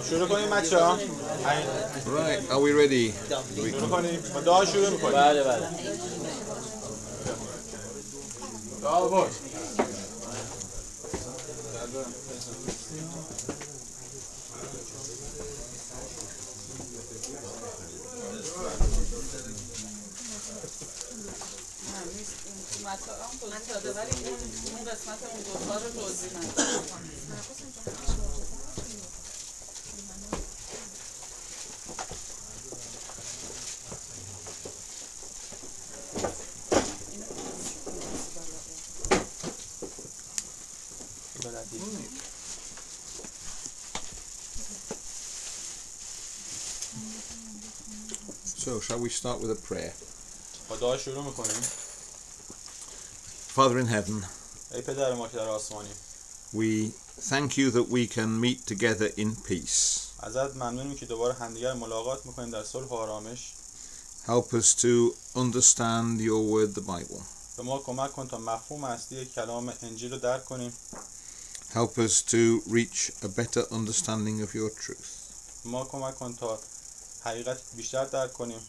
شروع کنیم بچه‌ها. Right, are we ready? شروع کنیم. با دعا شروع می‌کنیم. بله بله. دعا باش. اون قسمت اون دوتا رو توضیح ندارم. So, shall we start with a prayer? با دعا شروع می‌کنیم. Father in heaven, ای پدر ما که در آسمانی، we thank you that we can meet together in peace. ازت ممنونیم که دوباره همدیگر ملاقات می‌کنیم در صلح و آرامش. Help us to understand your word, the Bible. به ما کمک کن تا مفهوم اصلی کلام انجیل رو درک کنیم. Help us to reach a better understanding of your truth. به ما کمک کن تا حقیقت بیشتر درک کنیم.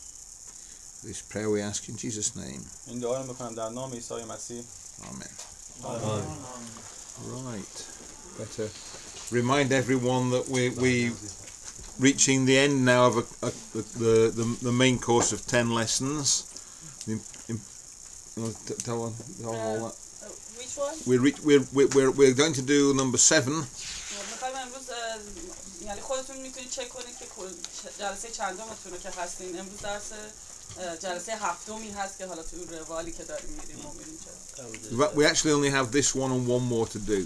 This prayer we ask in Jesus' name. این دعا رو می‌کنم در نام عیسی مسیح. Amen. Right. Better remind everyone that we reaching the end now of the main course of 10 lessons. Tell all that. Which one? We're going to do number 7. می‌خوایم امروز یعنی خودتون میتونید چک کنید که جلسه چندمتونه که هستین. امروز درس جلسه هفتمی هست که حالا تو روالی که داریم میریم ما میریم چه. We actually only have this one and one more to do.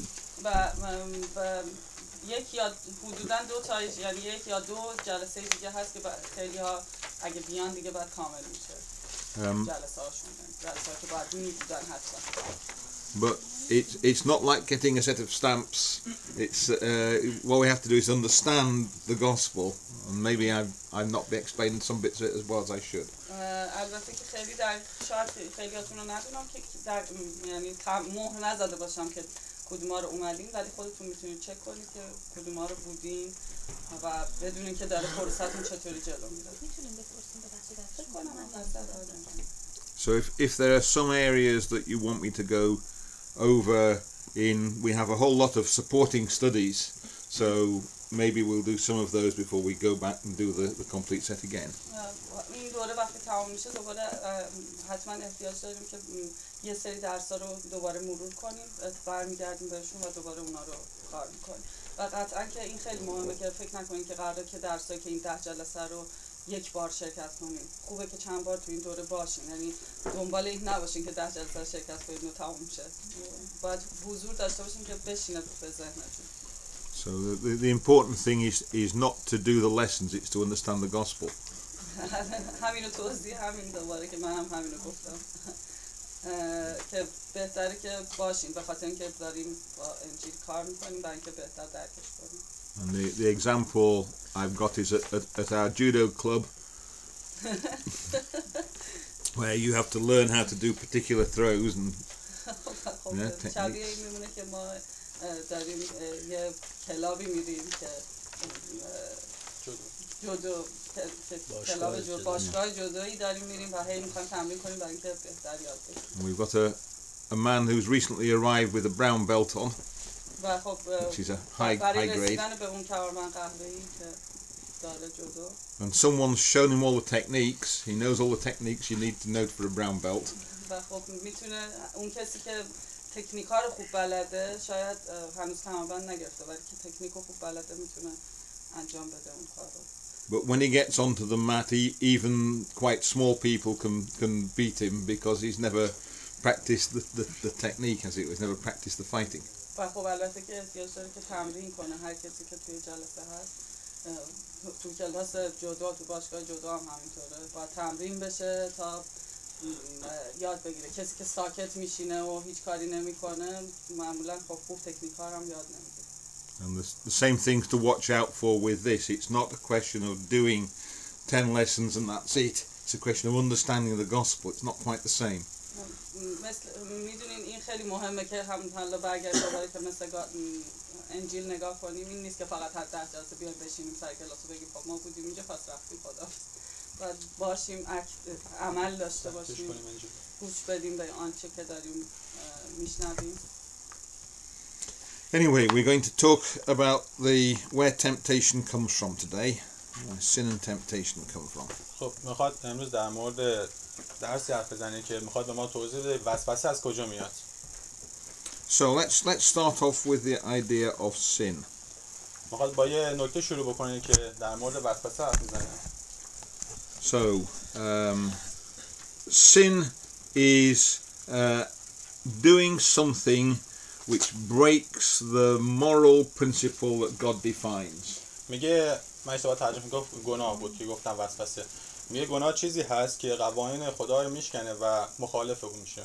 و یک یا حدوداً دو تا یعنی یک یا دو جلسه دیگه هست که خیلی ها اگه بیان دیگه بعد کامل میشه. جلسه هاشون که بعد می‌بودن حتما. But it's not like getting a set of stamps. It's what we have to do is understand the gospel, and maybe I'm not explaining some bits of it as well as I should. البته که خیلی شاید خیلیاتون رو ندونم که یعنی مهر نزده باشم که کدوما رو اومدین، ولی خودتون میتونید چک کنید که کدوما رو بودین و بدونین که داره پروسه‌تون چطوری جلو میره. میتونین بپرسین So if there are some areas that you want me to go over in, we have a whole lot of supporting studies, so maybe we'll do some of those before we go back and do the complete set again. این دوره وقتی تمام میشه دوباره حتما احتیاج داریم که یه سری درس‌ها رو دوباره مرور کنیم، برمیگردیم بهشون و دوباره اونا رو کار می‌کنیم. و قطعاً که این خیلی مهمه که فکر نکنید که قراره که درسایی که این 10 جلسه رو یک بار شرکت کنیم. خوبه که چند بار تو این دوره باشین، یعنی دنبال این نباشین که 10 جلسه شرکت کنید و تمام میشه. باید حضور داشته باشین که بشینه تو ذهنتون. So the important thing is not to do the lessons, it's to understand the gospel. همینو توضیح همین دوباره که منم همینو گفتم که بهتره که باشین به خاطر اینکه داریم با انجیل کار میکنیم برای اینکه بهتر درکش کنیم. And the example I've got is at our judo club where you have to learn how to do particular throws and شبیه این میمونه که ما داریم یه کلابی میریم که جودو کلاب باشگاه جودویی داریم میریم و هی میخوایم تمرین کنیم برای اینکه بهتر یاد بگیریم. We've got a man who's recently arrived with a brown belt on. و خب which is a high grade. به اون کارمند قهوه‌ای که داره جودو. And someone's shown him all the techniques. He knows all the techniques you need to know for a brown belt. و خب میتونه اون کسی که تکنیک‌ها رو خوب بلده شاید هنوز کمربند نگرفته ولی که تکنیکو خوب بلده میتونه انجام بده اون کارو. But when he gets onto the mat, even quite small people can beat him because he's never practiced the technique, as it was, never practiced the fighting. و خب البته که احتیاج داره که تمرین کنه هر کسی که توی جلسه هست. تو کلاس جودو تو باشگاه جودو هم همینطوره. باید تمرین بشه تا یاد بگیره. کسی که ساکت میشینه و هیچ کاری نمیکنه معمولا خب خوب تکنیک‌ها هم یاد نمیگیره. And the same things to watch out for with this. It's not a question of doing 10 lessons and that's it. It's a question of understanding the gospel. It's not quite the same. مثل میدونین این خیلی مهمه که هم حالا برگرد دوباره که مثل انجیل نگاه کنیم. این نیست که فقط هر 10 جلسه بیایم بشینیم سر کلاس و بگیم خب ما بودیم اینجا پس رفتیم خدا. باید باشیم عمل داشته باشیم. گوش بدیم به آنچه که داریم میشنویم. Anyway, we're going to talk about where temptation comes from today. Where sin and temptation come from. خب میخواد امروز در مورد درسی حرف بزنه که میخواد به ما توضیح بده وسوسه از کجا میاد. So let's start off with the idea of sin. میخواد با یه نکته شروع بکنه که در مورد وسوسه حرف میزنه. So sin is doing something which breaks the moral principle that God defines. میگه من اشتباه ترجمه گفت گناه بود که گفتم وسوسه. میگه گناه چیزی هست که قوانین خدا رو میشکنه و مخالف اون میشه.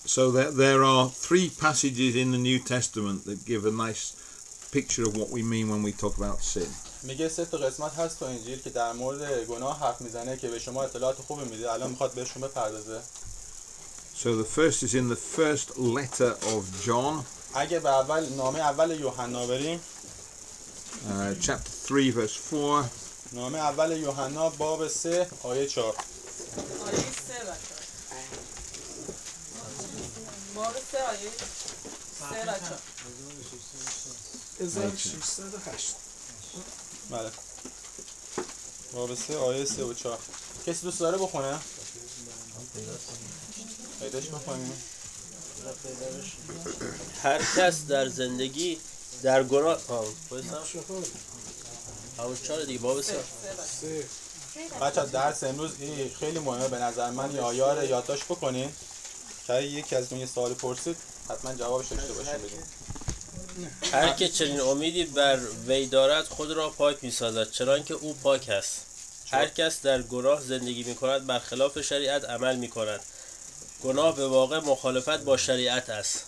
So there are 3 passages in the New Testament that give a nice picture of what we mean when we talk about sin. میگه 3 تا قسمت هست تو انجیل که در مورد گناه حرف میزنه که به شما اطلاعات خوبی میده. الان میخواد بهشون بپردازه. So the first is in the first letter of John. اگه به نامه اول یوحنا بریم. Chapter 3 verse 4. نامه اول یوحنا باب 3 آیه 4. آیه 3 و 4. باب 3 آیه 3 و 4. 1608. بله. باب 3 آیه 3 و 4. کسی دوست داره بخونه؟ پیداش بخونیم. هر کس در زندگی در گناه دیگه باب 3. بچه درس امروز خیلی مهمه به نظر من. یا آیه رو یادداشت بکنین که یکی از اون یه سوال پرسید حتما جوابش داشته باشین بگیم. هر که چنین امیدی بر وی دارد خود را پاک می‌سازد چنانکه او پاک است. هر کس در گناه زندگی می‌کند برخلاف شریعت عمل می‌کند. گناه به واقع مخالفت با شریعت است.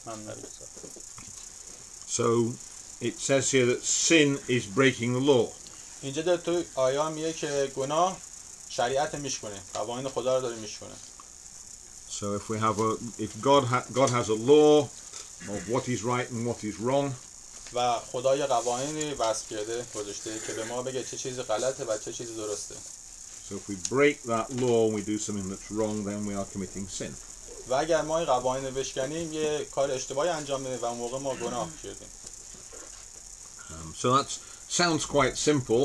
So it says here that sin is breaking the law. اینجا در تو آیه میگه که گناه شریعت میشکنه، قوانین خدا رو داره میشکنه. So if God has a law of what is right and what is wrong. و خدا یه قوانینی وضع کرده گذاشته که به ما بگه چه چیزی غلطه و چه چیزی درسته. So if we break that law and we do something that's wrong, then we are committing sin. و اگر ما این قوانین رو بشکنیم یه کار اشتباهی انجام میدیم و اون موقع ما گناه کردیم. So that sounds quite simple.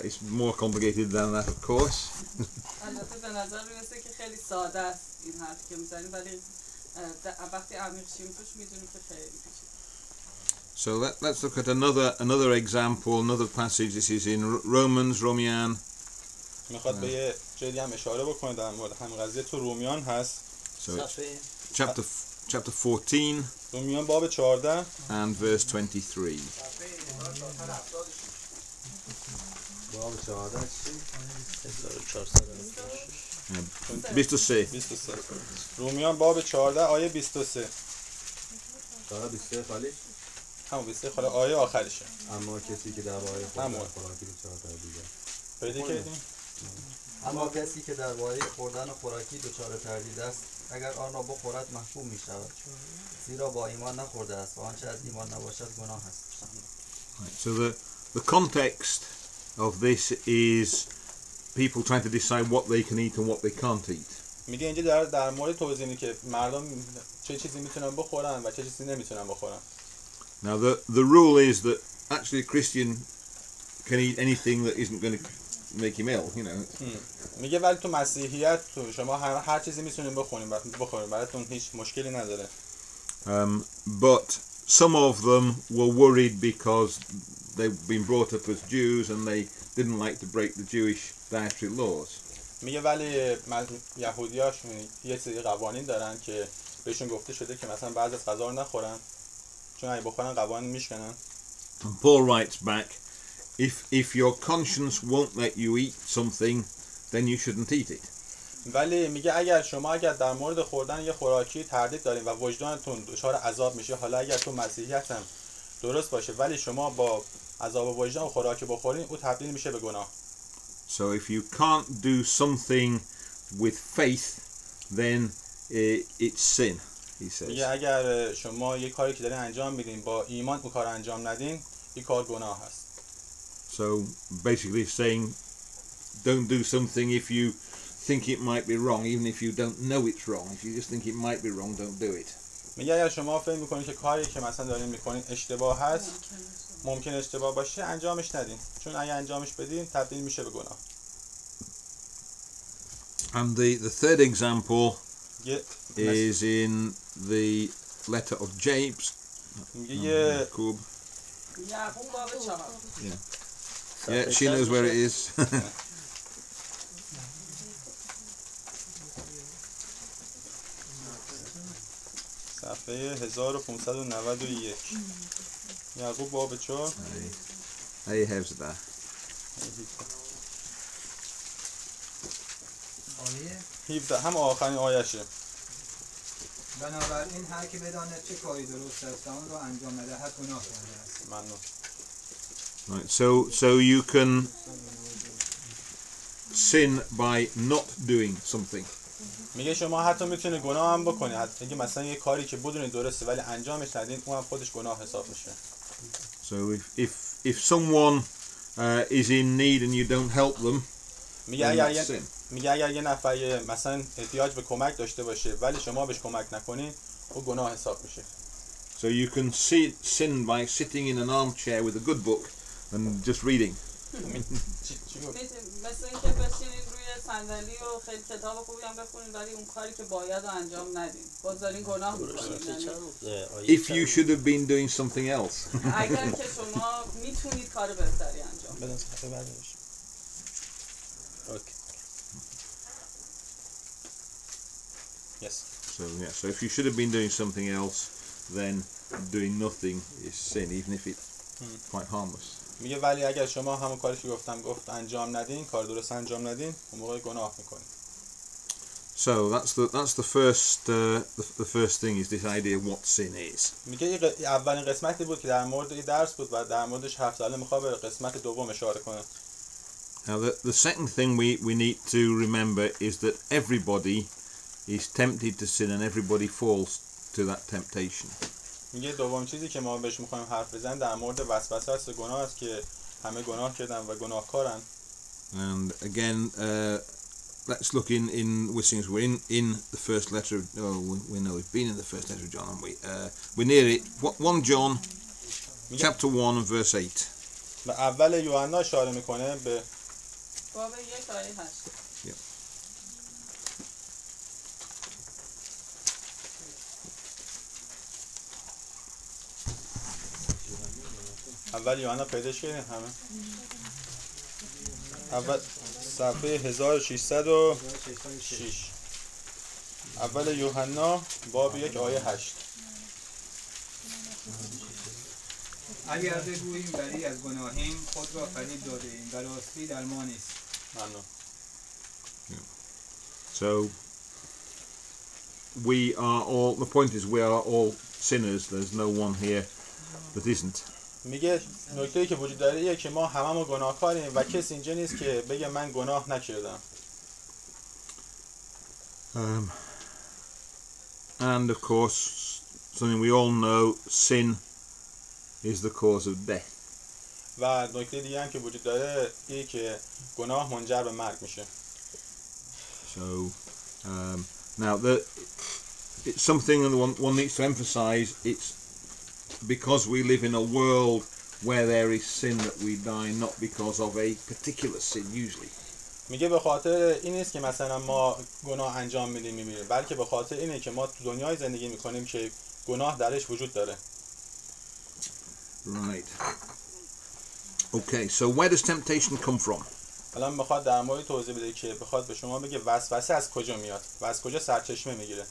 It's more complicated than that, of course. البته به نظر میرسه که خیلی ساده است این حرفی که میزنیم ولی وقتی عمیق شیم توش میدونیم که خیلی پیچیده. So let's look at another example, another passage. This is in Romian. میخواد به یه جدی هم اشاره بکنه در مورد همین قضیه تو رومیان هست. So chapter 14 رومیان باب 14 and verse 23. باب 14 چی؟ 23. رومیان باب 14 آیه 23. 23 خالی؟ همون 23 خالی آیه آخرشه. اما کسی که در وای خوراکی دچار تردید پیدا کردیم؟ اما کسی که در وای خوردن خوراکی دچار تردید است اگر آن را بخورد محکوم می شود زیرا با ایمان نخورده است و آنچه از ایمان نباشد گناه است. So the context of this is people trying to decide what they can eat and what they can't eat. میگه اینجا در مورد توضیح میده که مردم چه چیزی میتونن بخورن و چه چیزی نمیتونن بخورن. Now the rule is that actually a Christian can eat anything that isn't going to make him ill, you know. میگه ولی تو مسیحیت تو شما هر چیزی میتونین بخورین براتون هیچ مشکلی نداره. But some of them were worried because they've been brought up as Jews and they didn't like to break the Jewish dietary laws. میگه ولی یهودیاشون یه سری قوانین دارن که بهشون گفته شده که مثلا بعضی از غذا رو نخورن چون اگه بخورن قوانین میشکنن. And Paul writes back, if your conscience won't let you eat something, then you shouldn't eat it. ولی میگه اگر در مورد خوردن یه خوراکی تردید دارین و وجدانتون دچار عذاب میشه، حالا اگر تو مسیحیت هم درست باشه ولی شما با عذاب وجدان خوراکی بخورین، او تبدیل میشه به گناه. So if you can't do something with faith, then it's sin, he says. میگه اگر شما یه کاری که دارین انجام میدین با ایمان اون کار انجام ندین، این کار گناه هست. So basically saying don't do something if you think it might be wrong, even if you don't know it's wrong. If you just think it might be wrong, don't do it. میگه اگر شما فکر میکنید که کاری که مثلا دارین میکنین اشتباه هست، ممکن اشتباه باشه، انجامش ندین، چون اگر انجامش بدین تبدیل میشه به گناه. And the third example یه is in the letter of James. میگه Jacob. یعقوب باب 4. Yeah, she knows where it is. صفحه 1591 یعقوب باب 4 Hey, how's that? آیه 17 هم آخرین آیشه. بنابراین هر که بداند چه کاری درست است و آن را انجام ندهد گناه کرده است. ممنون. Right, so you can sin by not doing something. میگه شما حتی میتونید گناه هم بکنید، حتی اگه مثلا یه کاری که بدونید درسته ولی انجامش ندین، اون هم خودش گناه حساب میشه. So if someone is in need and you don't help them, میگه then اگر that's sin. میگه اگر یه نفر مثلا احتیاج به کمک داشته باشه ولی شما بهش کمک نکنین، او گناه حساب میشه. So you can sin by sitting in an armchair with a good book and just reading. مثل اینکه بشینید روی صندلی و خیلی کتاب خوبی هم بخونید ولی اون کاری که باید رو انجام ندین، بازدارین گناه میکنید. If you should have been doing something else. اگر که شما میتونید کار بهتری انجام بدید. بدون صفحه بعدش. اوکی. Yes. So if you should have been doing something else, then doing nothing is sin, even if it's quite harmless. میگه ولی اگر شما همون کاری که گفت انجام ندین، کار درست انجام ندین، اون موقع گناه میکنید. So that's the first thing is this idea of what sin is. میگه اولین قسمتی بود که در مورد این درس بود و در موردش حرف زده، میخواد به قسمت دوم اشاره کنه. Now the second thing we need to remember is that everybody is tempted to sin and everybody falls to that temptation. میگه دوم چیزی که ما بهش میخوایم حرف بزنیم در مورد وسوسه است و گناه است که همه گناه کردن و گناهکارن. And again, let's look we're in the first letter of, we know we've been in the first letter of John, haven't we? We're near it. 1 John, chapter 1 and verse 8. و اول یوحنا اشاره میکنه به باب 1 آیه 8. اول یوحنا پیداش کردین همه؟ اول صفحه 1606 اول یوحنا باب 1 آیه 8. اگر بگوییم بری از گناهیم خود را فریب داده ایم و راستی در ما نیست. ممنون. So the point is we are all sinners. There's no one here that isn't. میگه نکته‌ای که وجود داره اینه که ما هممون گناهکاریم و کسی اینجا نیست که بگه من گناه نکردم. And of course, something we all know, sin is the cause of death. و نکته دیگه هم که وجود داره اینه که گناه منجر به مرگ میشه. So now it's something that one needs to emphasize. It's because we live in a world where there is sin that we die, not because of a particular sin usually. میگه به خاطر این نیست که مثلا ما گناه انجام میدیم میمیریم، بلکه به خاطر اینه که ما تو دنیای زندگی میکنیم که گناه درش وجود داره. Right. Okay, so where does temptation come from? الان میخواد در مورد توضیح بده که بخواد به شما بگه وسوسه از کجا میاد و از کجا سرچشمه میگیره.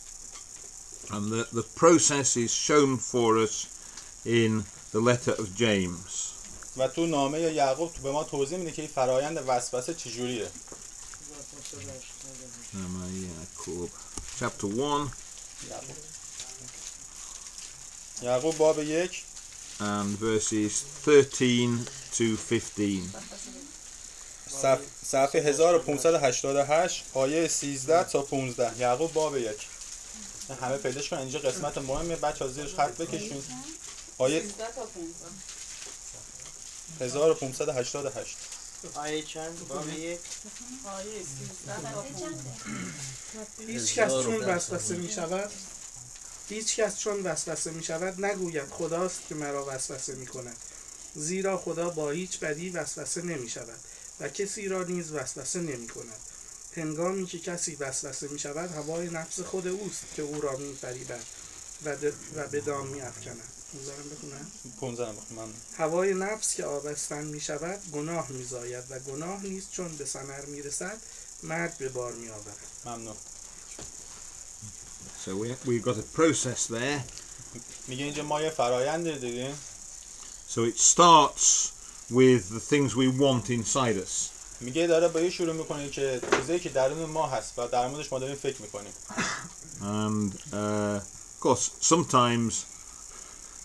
And the process is shown for us in the letter of James. و تو نامه یا یعقوب تو به ما توضیح میده که این فرایند وسوسه چجوریه. Ya'qub, chapter 1 یعقوب باب 1 and verses 13 to 15. صفحه 1588 آیه 13 تا 15. یعقوب باب 1. همه پیداش کنن، اینجا قسمت مهمه، بچه‌ها زیرش خط بکشین. آیه 13 تا 15. 1588. آیه چند؟ باب 1. آیه 13 تا 15. هیچ کس چون وسوسه می شود نگوید خداست که مرا وسوسه می کند، زیرا خدا با هیچ بدی وسوسه نمی شود و کسی را نیز وسوسه نمی کند. هنگامی که کسی وسوسه می شود هوای نفس خود اوست که او را می فریبد و به دام می افکند. 15 بخونم. هوای نفس که آبستن می شود گناه می زاید و گناه نیز چون به ثمر می رسد مرگ به بار می آورد. ممنون. So we've got a process there. میگه اینجا ما یه فرآیند دیدیم. So it starts with the things we want inside us. میگه داره با یه شروع میکنه که چیزایی که درون ما هست و در موردش ما داریم فکر میکنیم. And of course sometimes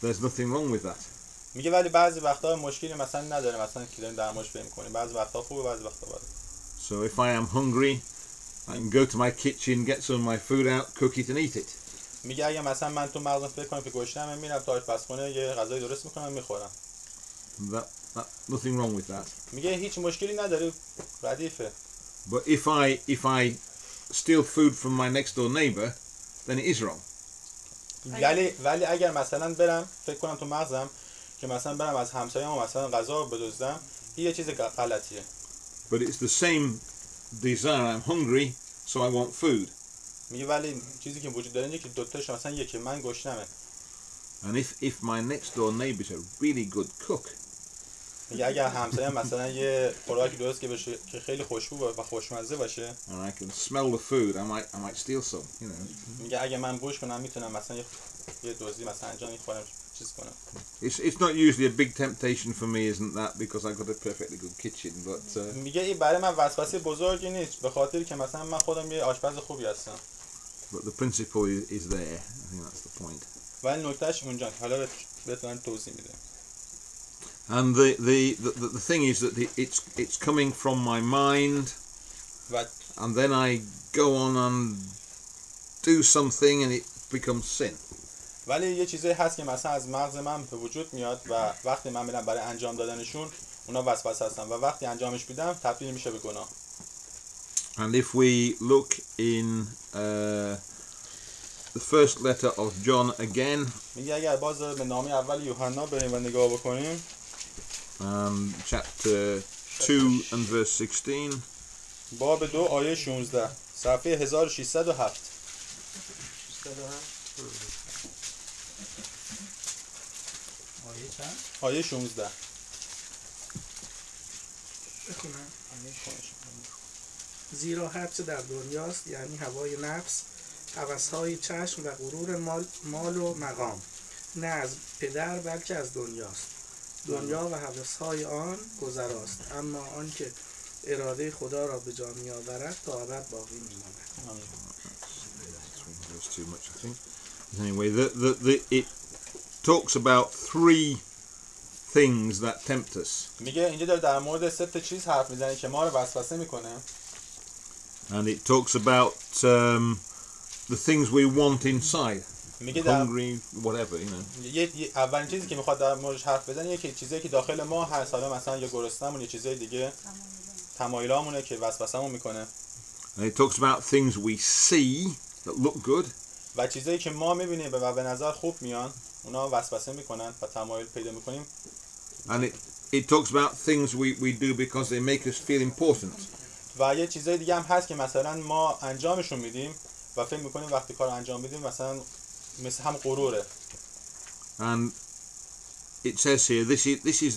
there's nothing wrong with that. میگه ولی بعضی وقتا مشکلی مثلا نداره، مثلا که داریم در موردش فکر میکنیم. بعضی وقتا خوبه، بعضی وقتا بده. So if I am hungry, I can go to my kitchen, get some of my food out, cook it and eat it. میگه اگه مثلا من تو مغزم فکر کنم که گشنمه، میرم تا آشپزخونه یه غذای درست میکنم میخورم. Nothing wrong with that. میگه هیچ مشکلی نداره، ردیفه. But if I steal food from my next door neighbor, then it is wrong. ولی اگر مثلا برم فکر کنم تو مغزم که مثلا برم از همسایه‌ام مثلا غذا بدزدم، این یه چیز غلطیه. But it's the same desire. I'm hungry, so I want food. میگه ولی چیزی که وجود داره اینه که دوتاش مثلا یکی، من گشنمه. And if my next door neighbor is a really good cook, میگه اگر همسایه‌ام مثلا یه خوراکی درست که بشه که خیلی خوشبو و خوشمزه باشه، and I can smell the food, I might steal some. You know. میگه اگه من بوش کنم میتونم مثلا یه دزدی مثلا انجام خودم چیز کنم. It's not usually a big temptation for me, isn't that? Because I've got a perfectly good kitchen. But میگه این برای من وسوسه بزرگی نیست، به خاطر که مثلا من خودم یه آشپز خوبی هستم. but the principle is there. I think that's the point. ولی نکتهش اونجا، حالا بهتون توضیح میده. And the thing is that it's coming from my mind, and then I go on and do something and it becomes sin. ولی یه چیزی هست که مثلا از مغز من به وجود میاد و وقتی من میرم برای انجام دادنشون اونا وسوسه هستن و وقتی انجامش میدم تبدیل میشه به گناه. And if we look in the first letter of John again, میگه اگر باز به نامه اول یوحنا بریم و نگاه بکنیم، chapter 2 and verse 16. باب 2 آیه 16 صفحه 1607. آیه چند؟ آیه 16. بخونم. زیرا هرچه در دنیاست، یعنی هوای نفس، هوس‌های چشم و غرور مال و مقام، نه از پدر بلکه از دنیاست. دنیا و هوس‌های آن گذراست، اما آن که اراده خدا را به جا می‌آورد تا ابد باقی می‌ماند. That's too much, I think. Anyway, it talks about three things that tempt us. میگه اینجا داره در مورد 3 تا چیز حرف میزنه که ما رو وسوسه میکنه. And it talks about the things we want inside. میگه hungry, whatever, you know. اولین چیزی که میخواد در موردش حرف بزنه یکی چیزایی که داخل ما هست، حالا مثلا یا گرسنمون یا چیزای دیگه، تمایلامونه که وسوسه‌مون میکنه. And it talks about things we see that look good. و چیزایی که ما میبینیم و به نظر خوب میان، اونا وسوسه میکنن و تمایل پیدا میکنیم. And it talks about things we do because they make us feel important. و یه چیزای دیگه هم هست که مثلا ما انجامشون میدیم و فکر میکنیم وقتی کار انجام میدیم مثلا مثل هم غروره. And it says here this is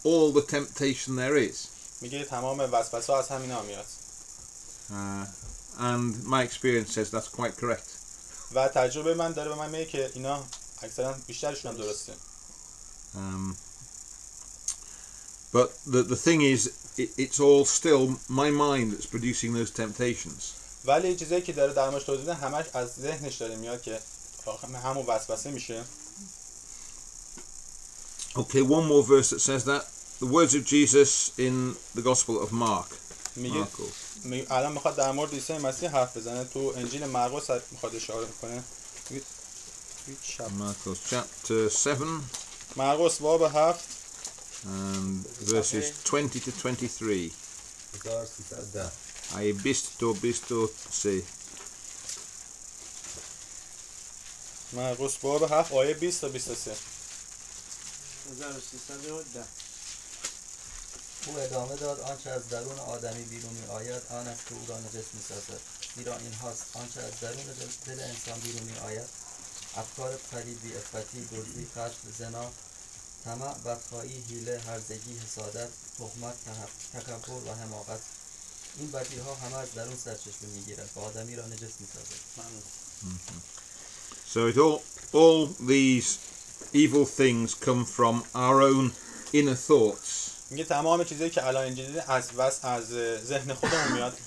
all the temptation there is. میگه تمام وسوسه از همینا میاد. And my experience says that's quite correct. و تجربه من داره به من میگه که اینا اکثرا بیشترشون هم درسته. But the thing is, it's all still my mind that's producing those temptations. ولی چیزایی که داره در موردش توضیح میده همش از ذهنش داره میاد که همون وسوسه میشه. Okay, one more verse that says that. The words of Jesus in the Gospel of Mark. میگه الان میخواد در مورد عیسی مسیح حرف بزنه، تو انجیل مرقس میخواد اشاره کنه. Marcos chapter 7 مرقس باب 7 and verses 20 to 23. 1310. Ai bisto se. مرقس باب 7 آیه 20 تا 23. 1310. او ادامه داد آنچه از درون آدمی بیرون می آید آن است که او را نجس می سازد. زیرا این هاست آنچه از درون دل انسان بیرون می آید: افکار پلید، بی‌عفتی، دزدی، قتل، زنا، طمع، بدخواهی، حیله، هرزگی، حسادت، تهمت، تکبر و حماقت. این بدیها همه از درون سرچشمه میگیرد و آدمی را نجس می سازد. So it all these evil things come from our own inner thoughts. میگه تمام چیزایی که الان انجیل از ذهن خودمون میاد.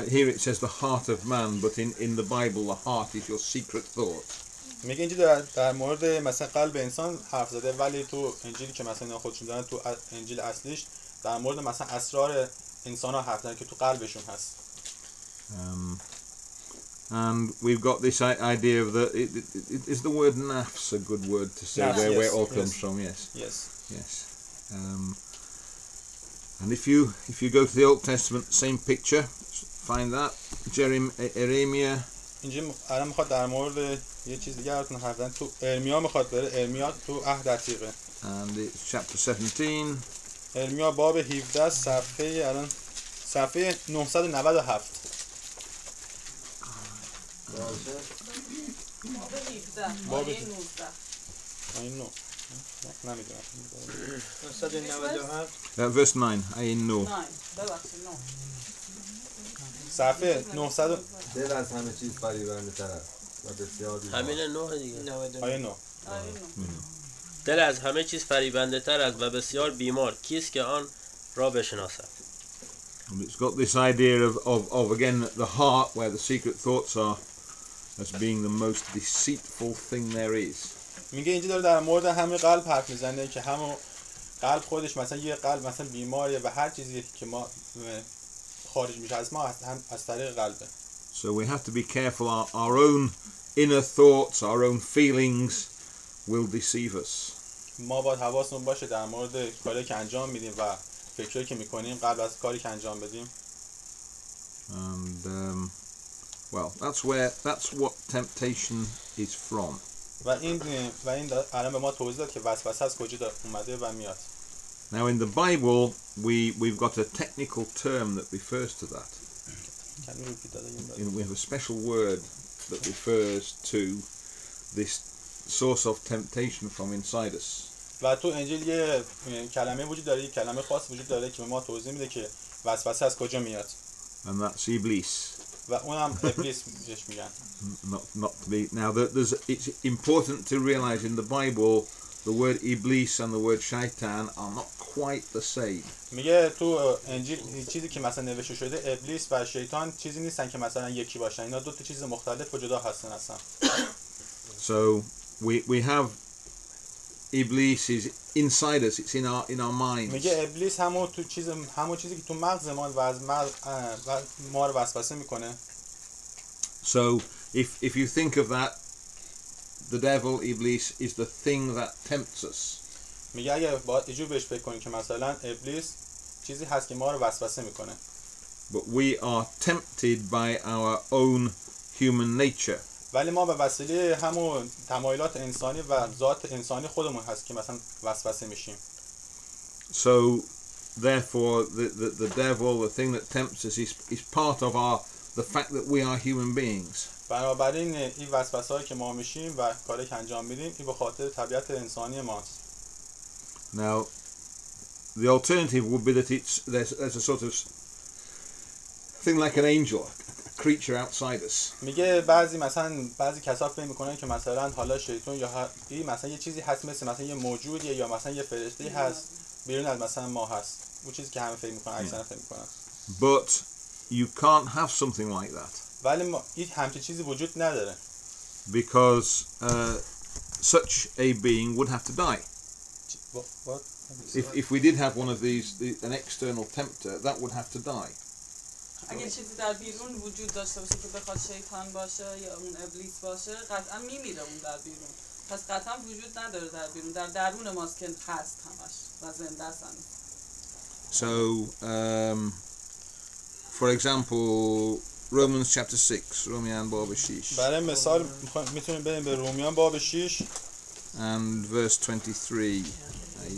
Here it says the heart of man, but in the Bible the heart is your secret thought. میگه اینجا در مورد مثلا قلب انسان حرف زده، ولی تو انجیلی که مثلا اینا خودشون دارن تو انجیل اصلیش در مورد مثلا اسرار انسان ها حرف زدن که تو قلبشون هست. And we've got this idea of is the word nafs a good word to say? Nafs, where yes, it all comes yes. from? Yes. Yes. Yes. And if you go to the Old Testament, same picture. Find that Jeremiah. اینجا الان میخواد در مورد یه چیز دیگه براتون حرف بزنه. تو ارمیا میخواد بره، ارمیا تو عهد عتیقه. And it's chapter 17. ارمیا باب 17 صفحه 997. باب 19. این نو نمیدونم. 997. Verse 9. I know. 9 ببخشید 9 صفحه 900 دل از همه چیز فریبنده تر است و بسیار بیمار. همین 9 دیگه. 99. آیه 9. دل از همه چیز فریبنده تر است و بسیار بیمار، کیست که آن را بشناسد؟ And it's got this idea of again the heart where the secret thoughts are as being the most deceitful thing there is. میگه اینجا داره در مورد همین قلب حرف میزنه که همون قلب خودش مثلا یه قلب مثلا بیماریه و هر چیزی که ما خارج میشه از ما هم از طریق قلبه. So we have to be careful. Our own inner thoughts, our own feelings will deceive us. ما باید حواسمون باشه در مورد کاری که انجام میدیم و فکرایی که میکنیم قبل از کاری که انجام بدیم. And well, that's what temptation is from. و این الان به ما توضیح داد که وسوسه از کجا اومده و میاد. Now in the Bible we've got a technical term that refers to that. We have a special word that refers to this source of temptation from inside us. و تو انجیل یه کلمه وجود داره، یه کلمه خاص وجود داره که به ما توضیح میده که وسوسه از کجا میاد. And that's Iblis. و اونم ابلیس بهش میگن. Not to be now. It's important to realize in the Bible the word Iblis and the word Shaitan are not quite the same. میگه تو انجیل چیزی که مثلا نوشته شده ابلیس و شیطان چیزی نیستن که مثلا یکی باشن، اینا دو تا چیز مختلف و جدا هستن اصلا. So we have Iblis is inside us. It's in our minds. میگه ابلیس همون چیزی که تو مغز ما و از ما رو وسوسه میکنه. So if you think of that, the devil, Iblis, is the thing that tempts us. میگه اگه باید اینجور بهش فکر کنیم که مثلا ابلیس چیزی هست که ما رو وسوسه میکنه. But we are tempted by our own human nature. ولی ما به وسیله همون تمایلات انسانی و ذات انسانی خودمون هست که مثلا وسوسه میشیم. So therefore the devil, the thing that tempts us is part of the fact that we are human beings. بنابراین این وسوسه‌هایی که ما میشیم و کاری که انجام میدیم این به خاطر طبیعت انسانی ماست. Now the alternative would be that there's a sort of thing like an angel, creature outside us. میگه بعضی کسا فکر میکنن که مثلا حالا شیطان یا این مثلا یه چیزی هست مثلا یه موجودیه یا مثلا یه فرشته هست بیرون از مثلا ما هست. اون چیزی که همه فکر میکنن، اکثرا فکر میکنن. But you can't have something like that. ولی این همچین چیزی وجود نداره. Because such a being would have to die. What? If we did have one of these, an external tempter, that would have to die. اگه چیزی در بیرون وجود داشته باشه که بخواد شیطان باشه یا اون ابلیس باشه قطعا میمیره اون در بیرون. پس قطعا وجود نداره در بیرون، در درون ماست که هست همش و زنده است. So, for example, Romans chapter 6, رومیان باب 6. برای مثال میتونیم بریم به رومیان باب 6 and verse 23.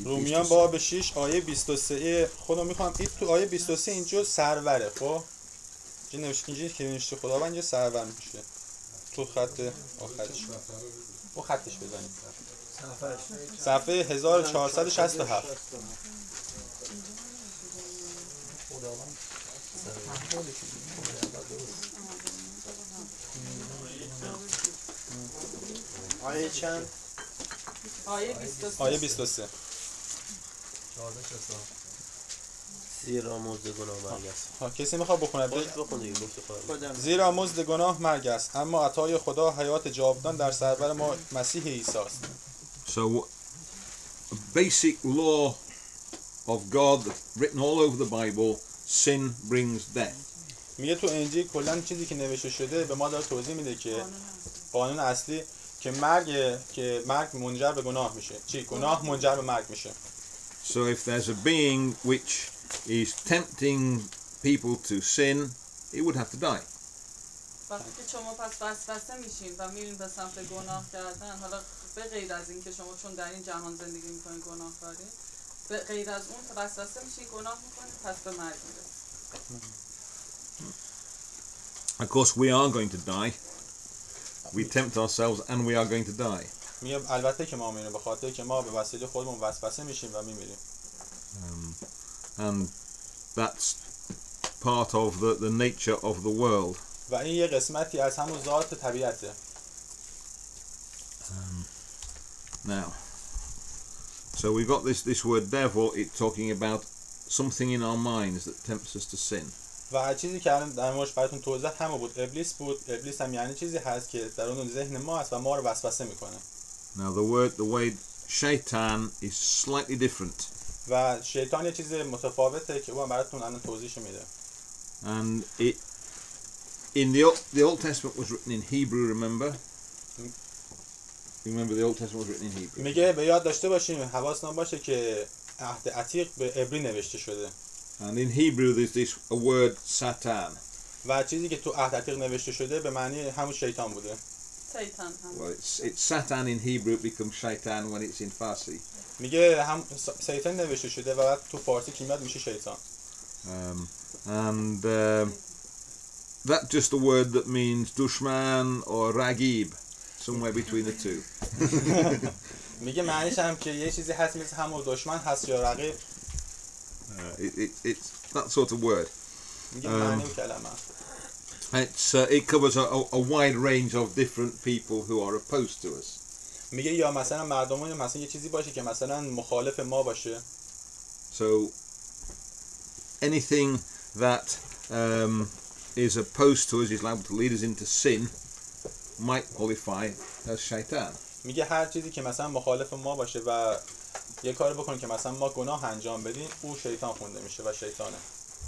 رومیان باب 6 آیه 23. خودم میخوام این تو آیه 23 اینجا سروره. خب اینجا نوشته، اینجا که نوشته خداوند اینجا سرور میشه تو خط آخرش. او خطش بزنید صفحه 1467. آیه چند؟ آیه 23. زیرا مزد گناه مرگ است. کسی میخواد بخونه؟ بخون دیگه. زیرا مزد گناه مرگ است، اما عطای خدا حیات جاودان در سرور ما مسیح عیسی است. So, a basic law of God written all over the Bible, sin brings death. میگه تو انجیل کلا چیزی که نوشته شده به ما داره توضیح میده که قانون اصلی که مرگ منجر به گناه میشه. گناه منجر به مرگ میشه. So if there's a being which is tempting people to sin, it would have to die. وقتی که شما پس وسوسه میشین و میرین به سمت گناه کردن، حالا به غیر از این که شما چون در این جهان زندگی میکنین گناه کارید، به غیر از اون وسوسه میشین گناه میکنین، پس به مرگ میرسید. Of course, we are going to die. We tempt ourselves and we are going to die. میگه البته که ما میریم به خاطر که ما به وسیله خودمون وسوسه میشیم و میمیریم. And that's part of the nature of the world. و این یه قسمتی از همون ذات طبیعته. Now, so we've got this word devil. It's talking about something in our minds that tempts us to sin. و چیزی که الان در موردش براتون توضیح همون بود، ابلیس بود. ابلیس هم یعنی چیزی هست که در اون ذهن ما است و ما رو وسوسه میکنه. Now the word shaitan is slightly different. و شیطان یه چیز متفاوته که اون براتون الان توضیحش میده. And it in the Old Testament was written in Hebrew, remember? Remember the Old Testament was written in Hebrew. میگه به یاد داشته باشیم، حواسمون باشه که عهد عتیق به عبری نوشته شده. And in Hebrew there's this a word Satan. و چیزی که تو عهد عتیق نوشته شده به معنی همون شیطان بوده. شیطان هم. Well, it's Satan in Hebrew. It becomes shaitan when it's in Farsi. میگه هم شیطان نوشته شده و بعد تو فارسی که میاد میشه شیطان. And that's just a word that means dushman or ragib, somewhere between the two. میگه معنیش هم که یه چیزی هست مثل همون دشمن هست یا رقیب. It's that sort of word. میگه معنی اون کلمه. It covers a wide range of different people who are opposed to us. میگه یا مثلا مردمون مثلا یه چیزی باشه که مثلا مخالف ما باشه. So anything that is opposed to us, is liable to lead us into sin, might qualify as shaitan. میگه هر چیزی که مثلا مخالف ما باشه و یه کار بکنه که مثلا ما گناه انجام بدیم، او شیطان خونده میشه و شیطانه.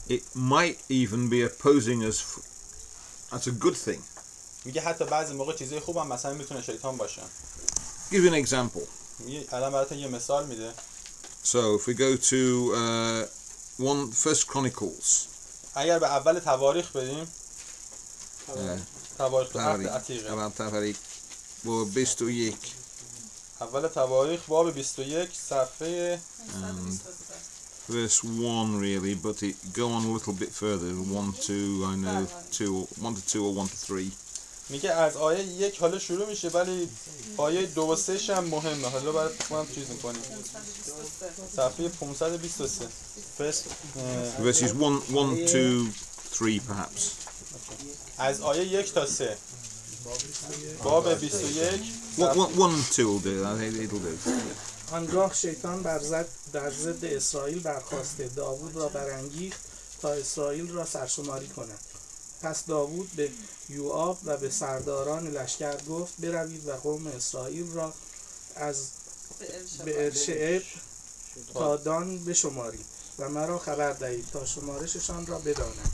It might even be opposing us. That's a good thing. میگه حتی بعضی موقع چیزای خوب هم مثلا میتونه شیطان باشه. Give you an example. میگه الان براتون یه مثال میده. So if we go to First Chronicles. اگر به اول تواریخ بریم. تواریخ عهد عتیق. اول تواریخ باب 21. اول تواریخ باب 21 صفحه verse 1 really, but it go on a little bit further. 1 to I know 1 to 2 or 1 to 3. میگه از آیه 1 حالا شروع میشه ولی آیه 2 و 3 هم مهمه. حالا برای ما چیز می‌کنیم. صفحه 523. Verses 1 to 3 perhaps. از آیه 1 تا 3 باب 21 One and two will do. I think it'll do. آنگاه شیطان در ضد اسرائیل برخاسته داوود را برانگیخت تا اسرائیل را سرشماری کند. پس داوود به یوآب و به سرداران لشکر گفت بروید و قوم اسرائیل را از بئرشعب تا دان بشمارید و مرا خبر دهید تا شمارششان را بدانم.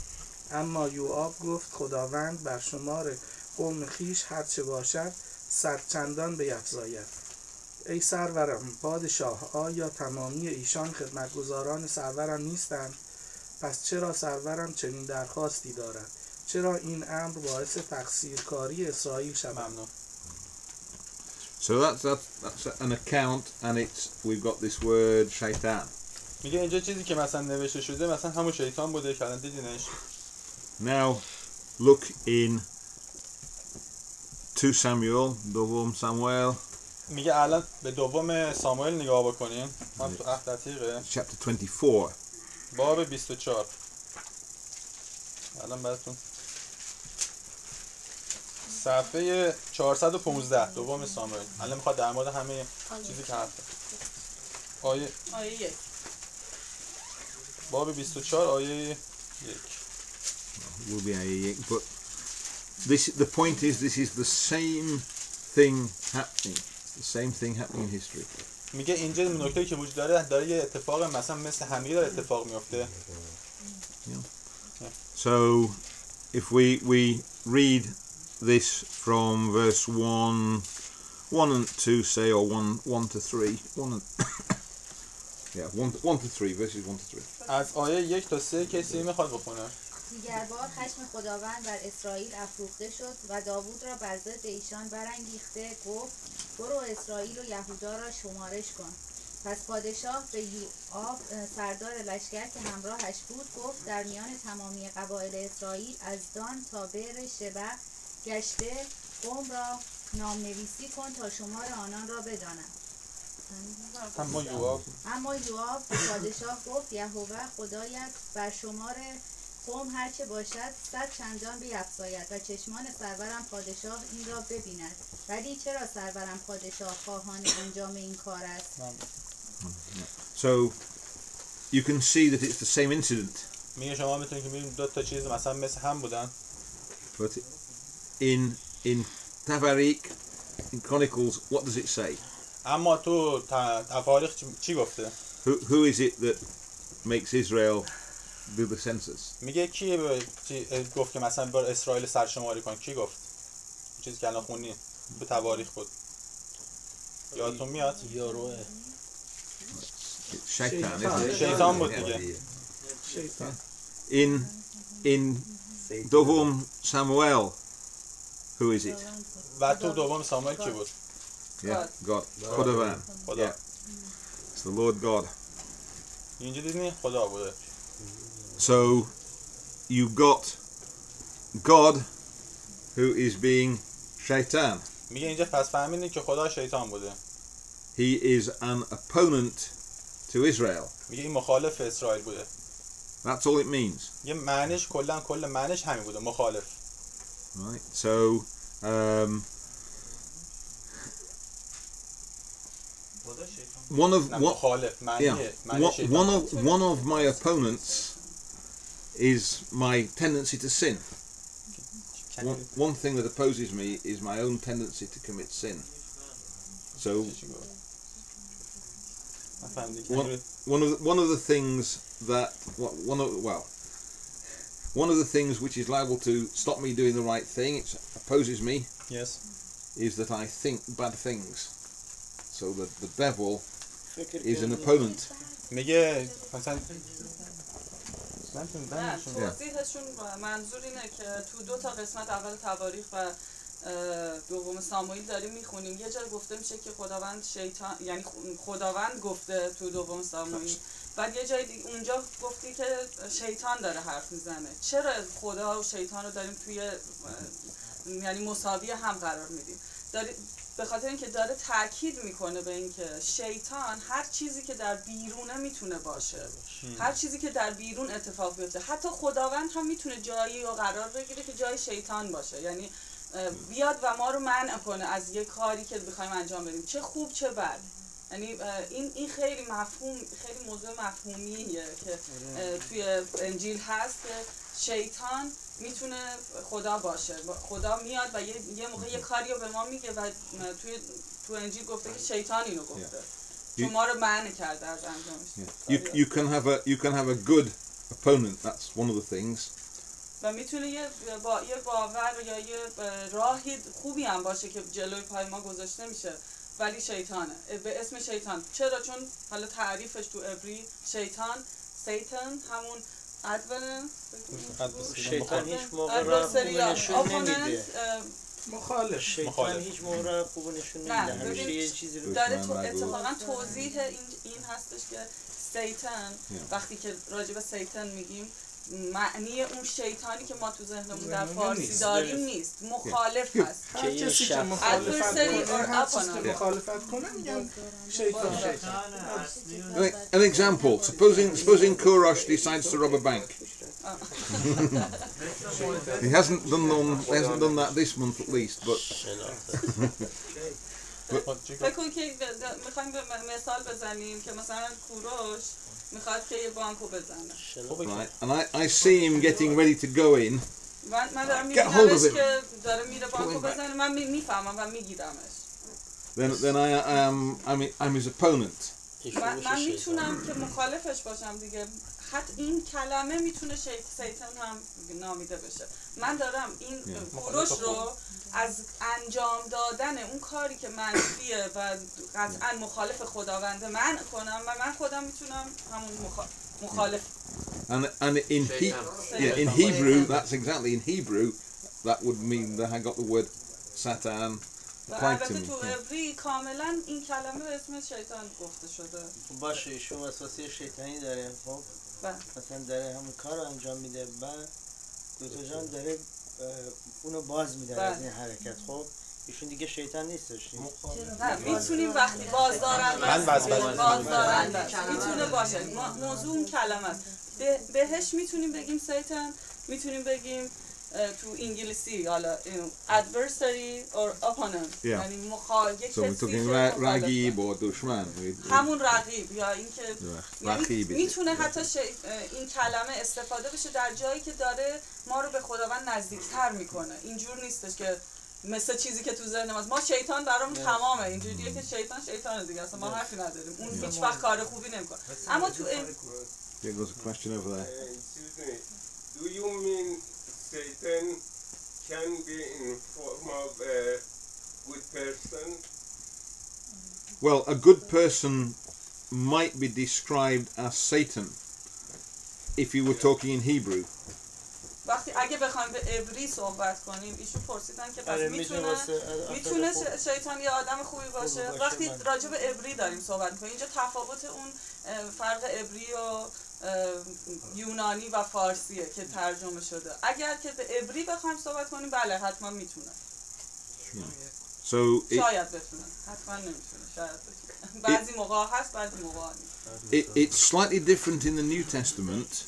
اما یوآب گفت خداوند بر شمار قوم خویش هرچه باشد صد چندان بیفزاید. ای سرورم پادشاه، آیا تمامی ایشان خدمتگزاران سرورم نیستند؟ پس چرا سرورم چنین درخواستی دارد؟ چرا این امر باعث تقصیرکاری اسرائیل شود؟ ممنون. So that's an account, and we've got this word shaitan. میگه اینجا چیزی که مثلا نوشته شده مثلا همون شیطان بوده که الان دیدینش. Now look in 2 Samuel, دوم ساموئل. میگه الان به دوم ساموئل نگاه بکنیم. هم تو عهد عتیقه. Chapter 24. باب 24. الان براتون صفحه 415 دوم ساموئل. الان میخواد در مورد همه چیزی که هست. آیه 1 باب 24 آیه 1. Will be a but the point is this is the same thing happening. The same thing happening in history. میگه اینجا نکته‌ای که وجود داره یه اتفاق مثلا مثل همیشه داره اتفاق میفته. So if we read this from verse 1 and 2 say, or 1 to 3, 1 to 3, verses 1 to 3. از آیه 1 تا 3 کسی میخواد بخونه؟ دیگر بار خشم خداوند بر اسرائیل افروخته شد و داوود را بر ضد ایشان برانگیخته گفت برو اسرائیل و یهودا را شمارش کن. پس پادشاه به یوآب سردار لشکر که همراهش بود گفت در میان تمامی قبایل اسرائیل از دان تا بئرشبع گشته قوم را نام نویسی کن تا شمار آنان را بدانم. اما یوآب به پادشاه گفت یهوه خدایت بر شمار قوم هرچه باشد 100 چندان بیفزاید و چشمان سرورم پادشاه این را ببیند. ولی چرا سرورم پادشاه خواهان انجام این کار است؟ So you can see that it's the same incident. میگه شما میتونید که ببینید دو تا چیز مثلا مثل هم بودن. But in Tavarik, in Chronicles, what does it say? اما تو تواریخ چی گفته؟ Who is it that makes Israel do the census? میگه کی گفت که مثلا بر اسرائیل سرشماری کن؟ کی گفت؟ چیزی که الان خونی به تواریخ بود. یادتون میاد؟ یاروه. شیطان بود دیگه. شیطان. In دوم ساموئل, who is it? و تو دوم ساموئل کی بود؟ Yeah, God. خداوند. خدا. It's the Lord God. اینجا دیدین خدا بوده. So you got God who is being shaitan. میگه اینجا پس فهمیدین که خدا شیطان بوده. He is an opponent to Israel. میگه این مخالف اسرائیل بوده. That's all it means. یه معنیش کل معنیش همین بوده، مخالف. Right. So one of my opponents is my tendency to sin. One thing that opposes me is my own tendency to commit sin. So one of the things that one of the things which is liable to stop me doing the right thing, it opposes me. Yes. Is that I think bad things. So that the devil is an opponent. میگه مثلا توضیحشون منظور اینه که تو دو تا قسمت اول تواریخ و دوم ساموئیل داریم میخونیم. یه جا گفته میشه که خداوند شیطان، یعنی خداوند گفته تو دوم ساموئیل، بعد یه جای اونجا گفتی که شیطان داره حرف میزنه. چرا خدا و شیطان رو داریم توی یعنی مساوی هم قرار میدیم؟ به خاطر اینکه داره تاکید میکنه به اینکه شیطان هر چیزی که در بیرونه میتونه باشه، هر چیزی که در بیرون اتفاق بیفته، حتی خداوند هم میتونه جایی و قرار بگیره که جای شیطان باشه، یعنی بیاد و ما رو منع کنه از یک کاری که بخوایم انجام بدیم، چه خوب چه بد. یعنی این خیلی خیلی موضوع مفهومیه که توی انجیل هست که شیطان میتونه خدا باشه، خدا میاد و یه موقع یه کاری رو به ما میگه و تو انجیل گفته که شیطان اینو گفته چون ما رو منع کرده از انجامش. You can have a good opponent. That's one of the things. و میتونه یه باور یا یه راهی خوبی هم باشه که جلوی پای ما گذاشته میشه، ولی شیطانه، به اسم شیطان. چرا؟ چون حالا تعریفش تو عبری شیطان همون شیطان هیچ موقع را خوب نشون نمیده. مخالف. شیطان هیچ موقع را خوب نشون نمیده. همیشه یه چیزی رو داره. اتفاقا توضیح این هستش که شیطان وقتی که راجع به شیطان میگیم معنی اون شیطانی که ما تو ذهنمون در فارسی داریم نیست، مخالف هست. هر کسی که مخالفت کنه میگن شیطان. An example, supposing Korosh decides to rob a bank. He hasn't done that this month at least, but فکر کن که میخوایم به مثال بزنیم که مثلا کوروش میخواد که یه بانکو بزنه. Right, and I see him getting ready to go in. من دارم میبینمش که داره میره بانکو بزنه، من میفهمم و میگیرمش. Then I'm his opponent. من میتونم که مخالفش باشم دیگه. حتی این کلمه میتونه شیطان هم نامیده بشه. من دارم این کوروش رو از انجام دادن اون کاری که منفیه و قطعا مخالف خداونده منع کنم و من خودم میتونم همون مخالف. And in Hebrew, that's exactly in Hebrew, that would mean that I got the word Satan applied to me. تو عبری کاملا این کلمه به اسم شیطان گفته شده. باشه ایشون وسوسه شیطانی داره، خب مثلا داره همون کار رو انجام میده و دکتر جان داره اونو باز میده از این حرکت. خب ایشون دیگه شیطان نیستش. میتونیم وقتی بازدارنده میتونه باشه. موضوع اون کلمه است. بهش میتونیم بگیم شیطان، میتونیم بگیم تو انگلیسی حالا adversary or opponent، یعنی مخالف کسی که رقیب و دشمن، همون رقیب یا اینکه میتونه حتی این کلمه استفاده بشه در جایی که داره ما رو به خداوند نزدیکتر میکنه. اینجور نیستش که مثل چیزی که تو ذهن ماست ما شیطان برامون تمامه، اینجوریه که شیطان دیگه اصلا ما حرفی نداریم، اون هیچ وقت کار خوبی نمیکنه. اما تو There goes a question over there. Excuse me. Do you mean Satan can be in form of a good person? Well, a good person might be described as Satan if you were talking in Hebrew. وقتی اگه بخوایم به عبری صحبت کنیم، ایشون پرسیدن که پس میتونه شیطان یه آدم خوبی باشه. وقتی راجع به عبری داریم صحبت می‌کنیم، اینجا تفاوت اون فرق عبری و یونانی و فارسیه که ترجمه شده. اگر که به عبری بخوایم صحبت کنیم، بله حتما میتونه. شاید بتونه، حتما نمیتونه، شاید بتونه. بعضی موقع هست، بعضی موقع نیست. It's slightly different in the New Testament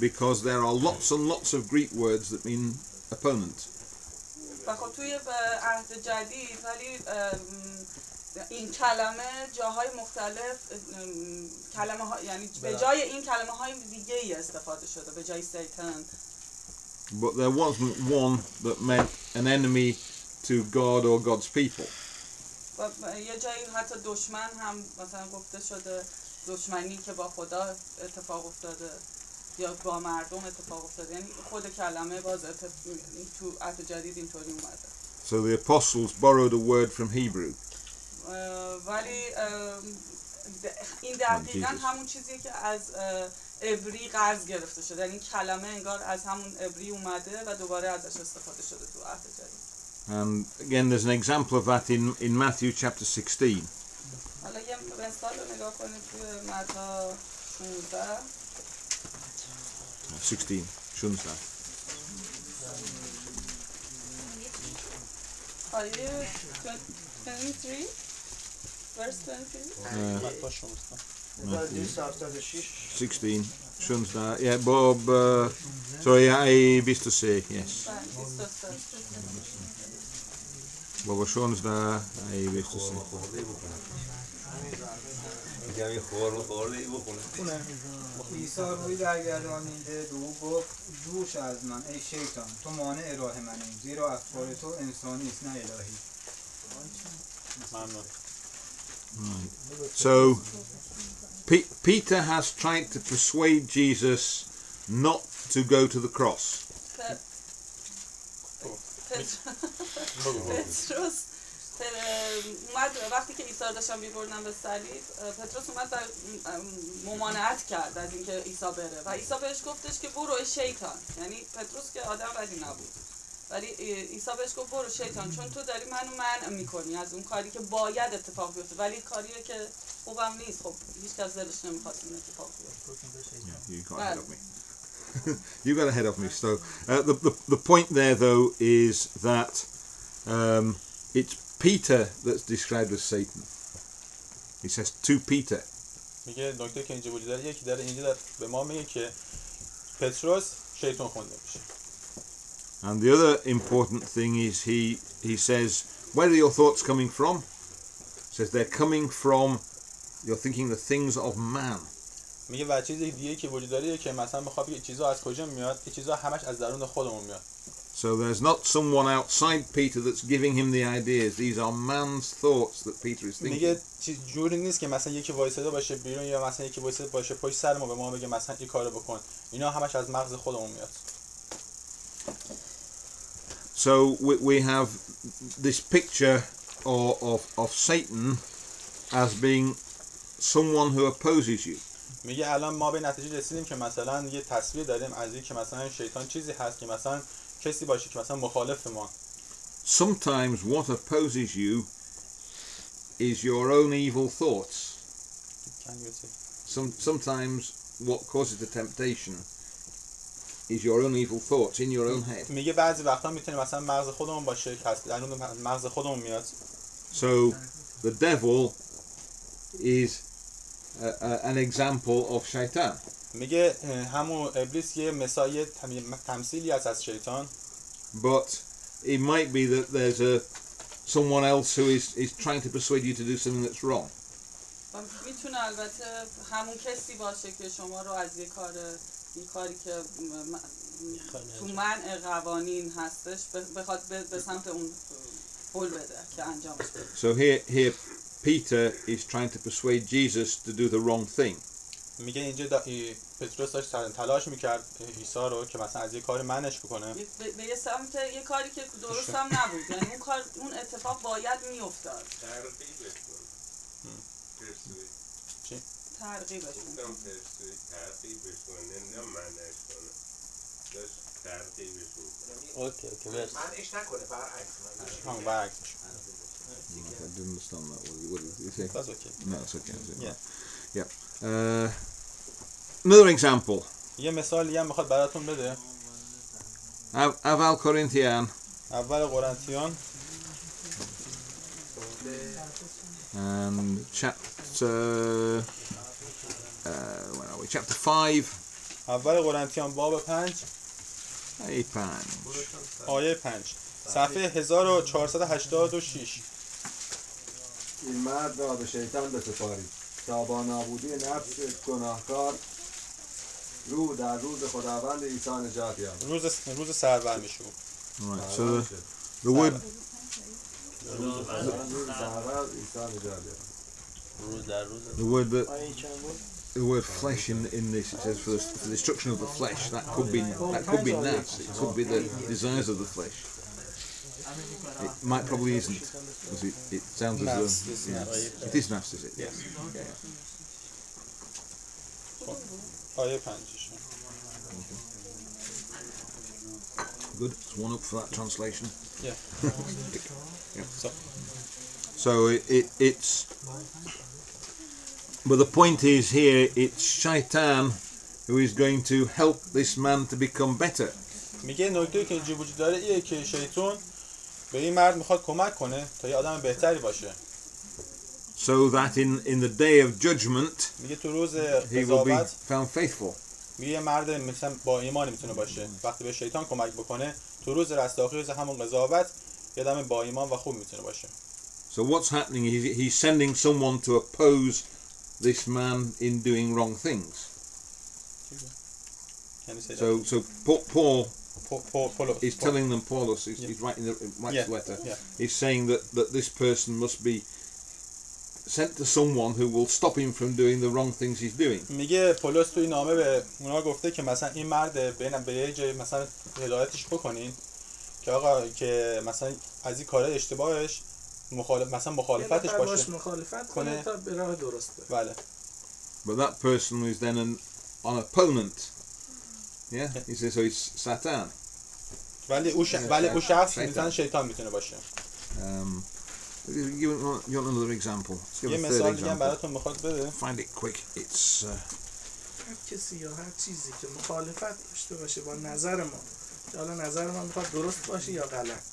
because there are lots and lots of Greek words that mean opponent. و خب توی عهد جدید ولی این کلمه جاهای مختلف کلمه ها، یعنی به جای این کلمه های دیگه ای استفاده شده به جای شیطان. But there wasn't one that meant an enemy to God or God's people. و یه جایی حتی دشمن هم مثلا گفته شده، دشمنی که با خدا اتفاق افتاده یا با مردم اتفاق افتاده، یعنی خود کلمه باز تو عهد جدید اینطوری اومده. So the apostles borrowed a word from Hebrew. ولی این دقیقاً همون چیزیه که از عبری قرض گرفته شده، یعنی این کلمه انگار از همون عبری اومده و دوباره ازش استفاده شده تو عهد جدید. And again there's an example of that in Matthew chapter 16. حالا یه مثال رو نگاه کنید توی متی 16. آیه 23 verse 23 متی 16 1276 16 16 yeah Bob sorry I 23 yes بابا 16 I 23 میگم یه خورده ای بخونه. عیسی روی برگردانیده به او گفت دوش از من ای شیطان تو مانع راه منی زیرا افکار تو انسانی است نه الهی. ممنون. So Peter has tried to persuade Jesus not to go to the cross. پتروس اومد وقتی که عیسی رو داشتن می‌بردن به صلیب، پتروس اومد و ممانعت کرد از اینکه عیسی بره و عیسی بهش گفتش که برو ای شیطان. یعنی پتروس که آدم بدی نبود ولی عیسی بهش گفت برو شیطان، چون تو داری منو منع می‌کنی از اون کاری که باید اتفاق بیفته ولی کاریه که خوبم نیست. خب هیچ کس دلش نمی‌خواد این اتفاق بیفته. You got ahead of me. So the point there though is that it's Peter that's described as Satan. He says to Peter. میگه نکته که اینجا وجود داره یکی در انجیل به ما میگه که پتروس شیطان خونده میشه. And the other important thing is he says, where are your thoughts coming from? He says they're coming from you're thinking the things of man. میگه و چیزی دیگه که وجود داره که مثلا میخواد بگه چیزا از کجا میاد، این چیزا همش از درون خودمون میاد. So there's not someone outside Peter that's giving him the ideas. These are man's thoughts that Peter is thinking. میگه جوری نیست که مثلا یکی وایساده باشه بیرون یا مثلا یکی وایساده باشه پشت سر ما به ما بگه مثلا این کارو بکن. اینا همش از مغز خودمون میاد. So we have this picture of Satan as being someone who opposes you. میگه الان ما به نتیجه رسیدیم که مثلا یه تصویر داریم از این که مثلا شیطان چیزی هست که مثلا کسی باشه که مثلا مخالف ما. Sometimes what opposes you is your own evil thoughts. Sometimes what causes the temptation is your own evil thoughts in your own head. میگه بعضی وقتا میتونه مثلا مغز خودمون باشه که درون مغز خودمون میاد. So the devil is an example of shaitan. میگه همون ابلیس یه مثال تمثیلی است از شیطان. But it might be that there's someone else who is trying to persuade you to do something that's wrong. میتونه البته همون کسی باشه که شما رو از یه کاری که تو منع قوانین هستش بخواد به سمت اون هل بده که انجامش بده. So here Peter is trying to persuade Jesus to do the wrong thing. میگه اینجا پتروس داشت تلاش میکرد عیسی رو که مثلا از یه کار منعش بکنه. به یه سمت یه کاری که درست هم نبود. یعنی اون اتفاق باید میافتاد. چی؟ ترغیبش کنه. ترغیبش کنه نه منعش کنه. داشت ترغیبش کنه. اوکی منعش نکنه برعکس. برعکس. I didn't understand that. What did you say? That's okay. No, it's okay. Yeah. Another example. یه مثال دیگه هم میخواد براتون بده. اول قرنتیان. اول قرنتیان. And chapter where are we? Chapter 5. اول قرنتیان باب 5. آیه 5. صفحه 1486. این مرد را به شیطان بسپارید تا با نابودی نفس گناهکار رو در روز خداوند عیسی نجات یابد. روز سرور میشه. Right. So the word the word flesh in this, it says for the destruction of the flesh. That could be nafs. It could be the desires of the flesh. It might probably isn't, because it sounds as though it is nafs, is it? Yes. آیه 5. Good. It's one up for that translation. Yeah. Yeah. So it's. But the point is here, it's Shaitan who is going to help this man to become better. میگه نکته که اینجا وجود داره اینه که شیطان به این مرد میخواد کمک کنه تا یه آدم بهتری باشه. So that in the day of judgment میگه تو روز he will be قضاوت found faithful. میگه یه مرد مثلا با ایمانی میتونه باشه. وقتی به شیطان کمک بکنه تو روز رستاخیز روز همون قضاوت یه آدم با ایمان و خوب میتونه باشه. So what's happening is he's sending someone to oppose this man in doing wrong things. So Paul is telling them, he's writing the letter. He's saying that this person must be sent to someone who will stop him from doing the wrong things he's doing. میگه پولس توی نامه به اونا گفته که مثلا این مرد به یه جای مثلا هدایتش بکنین که آقا که مثلا از این کارهای اشتباهش مخالفتش باشه، مخالفت کنه تا به راه درست بره. بله. But that person is then an opponent. Yeah, he says so it's Satan. ولی او شخص مثلا شیطان میتونه باشه. You want another example? یه مثال دیگه براتون میخواد بده. Find it quick. It's هر کسی یا هر چیزی که مخالفت داشته باشه با نظر ما، حالا نظر ما میخواد درست باشه یا غلط،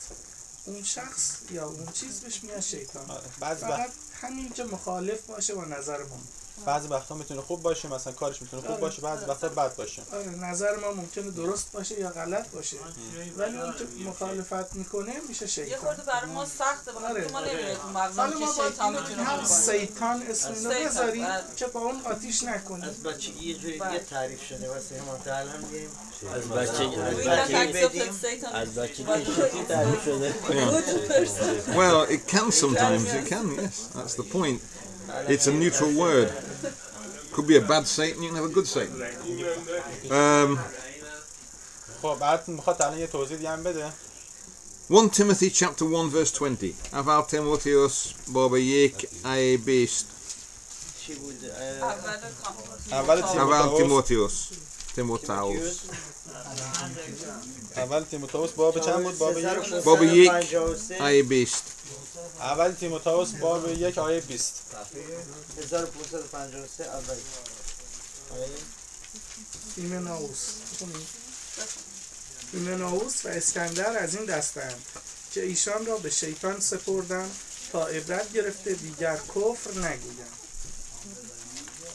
اون شخص یا اون چیز بهش میاد شیطان. فقط همین که مخالف باشه با نظر ما. بعضی وقتا میتونه خوب باشه، مثلا کارش میتونه خوب باشه، بعضی وقتا بد باشه. نظر ما ممکنه درست باشه یا غلط باشه، ولی اون که مخالفت میکنه میشه شیطان. یه خورده برای ما سخته، بخاطر ما نمیره تو مغزمون که شیطان میتونه هم شیطان اسم اینو بذاریم که با اون آتیش نکنیم. از بچگی یه جوری دیگه تعریف شده واسه ما تا الان میگیم از بچگی تعریف شده. Well, it can sometimes. It can. Yes, that's the point. It's a neutral word. Could be a bad Satan. You can have a good Satan. خب بعد میخواد الان یه توضیح دیگه هم بده. 1 Timothy chapter 1 verse 20. Aval Timotheus baba yek ay beast. چی بود؟ اول تیموتائوس. اول تیموتائوس باب چند بود؟ باب یک آیه 20. اول تیموتائوس باب 1 آیه 20. 1553 اول. ایمنائوس و اسکندر از این دستند که ایشان را به شیطان سپردند تا عبرت گرفته دیگر کفر نگویند.